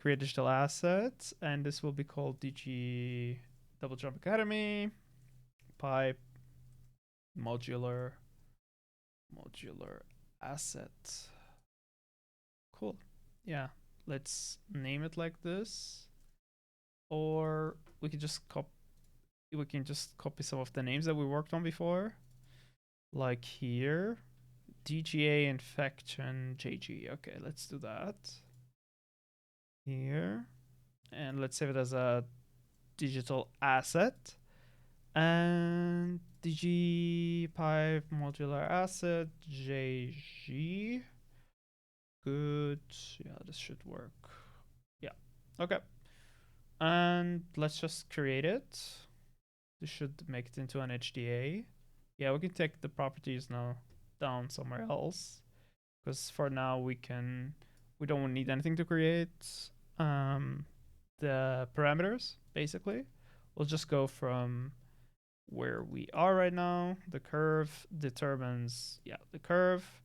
create digital asset, and this will be called DG DoubleJump Academy, pipe, modular asset. Cool. Yeah, let's name it like this, or we can just copy some of the names that we worked on before, like here, DGA infection JG. Okay, let's do that here, and let's save it as a digital asset, and DG pipe modular asset JG. Good. Yeah, this should work. Yeah. Okay. And let's just create it. This should make it into an HDA. Yeah, we can take the properties now down somewhere else, because for now we don't need anything to create the parameters. Basically, we'll just go from where we are right now. The curve determines the curve.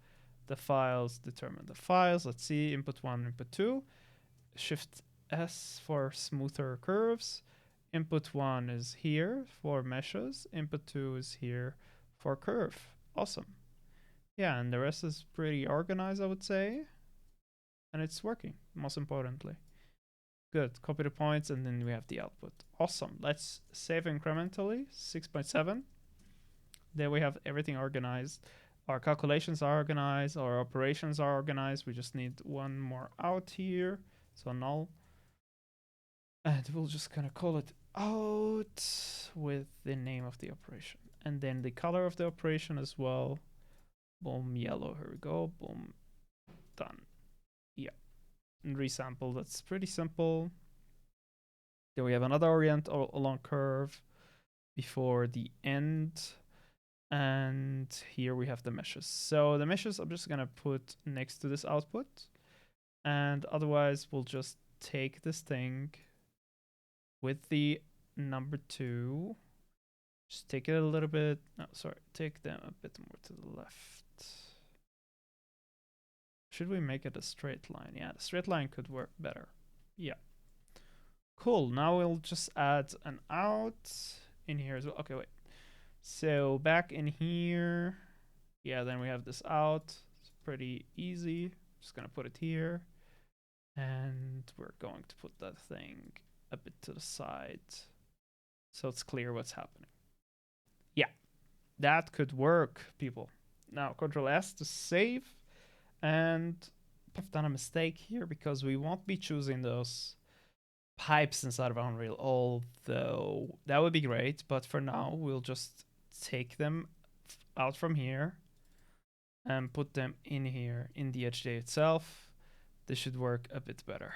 The files determine the files. Let's see, input 1, input 2. Shift S for smoother curves. Input 1 is here for meshes. Input 2 is here for curve. Awesome. Yeah, and the rest is pretty organized, I would say. And it's working, most importantly. Good. Copy the points, and then we have the output. Awesome. Let's save incrementally. 6.7. There we have everything organized. Our calculations are organized. Our operations are organized. We just need one more out here. So null. And we'll just kind of call it out with the name of the operation. And then the color of the operation as well. Boom, yellow. Here we go. Boom. Done. Yeah. And resample. That's pretty simple. Then we have another orient along curve before the end. And here we have the meshes. So the meshes I'm just going to put next to this output. And otherwise, we'll just take this thing with the number 2. Just take it a little bit. No, sorry. Take them a bit more to the left. Should we make it a straight line? Yeah, the straight line could work better. Yeah. Cool. Now we'll just add an out in here as well. Okay, wait. So back in here, yeah, then we have this out. It's pretty easy. Just gonna put it here. And we're going to put that thing a bit to the side so it's clear what's happening. Yeah. That could work, people. Now, Control S to save. And I've done a mistake here because we won't be choosing those pipes inside of Unreal, although that would be great. But for now, we'll just take them out from here and put them in here in the HDA itself. This should work a bit better.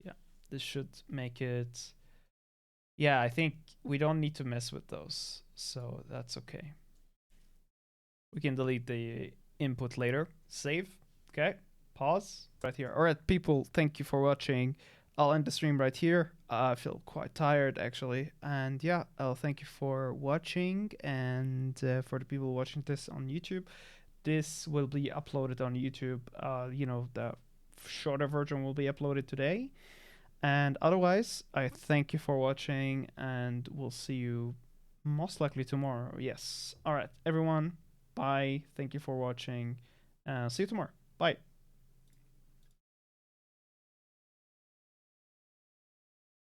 Yeah, this should make it. Yeah, I think we don't need to mess with those, so that's okay. We can delete the input later. Save. Okay. Pause right here. All right, people, thank you for watching. I'll end the stream right here. I feel quite tired actually, and yeah, I'll thank you for watching. And for the people watching this on YouTube, this will be uploaded on YouTube. The shorter version will be uploaded today. And otherwise, I thank you for watching, and we'll see you most likely tomorrow. Yes. All right, everyone. Bye. Thank you for watching. See you tomorrow. Bye.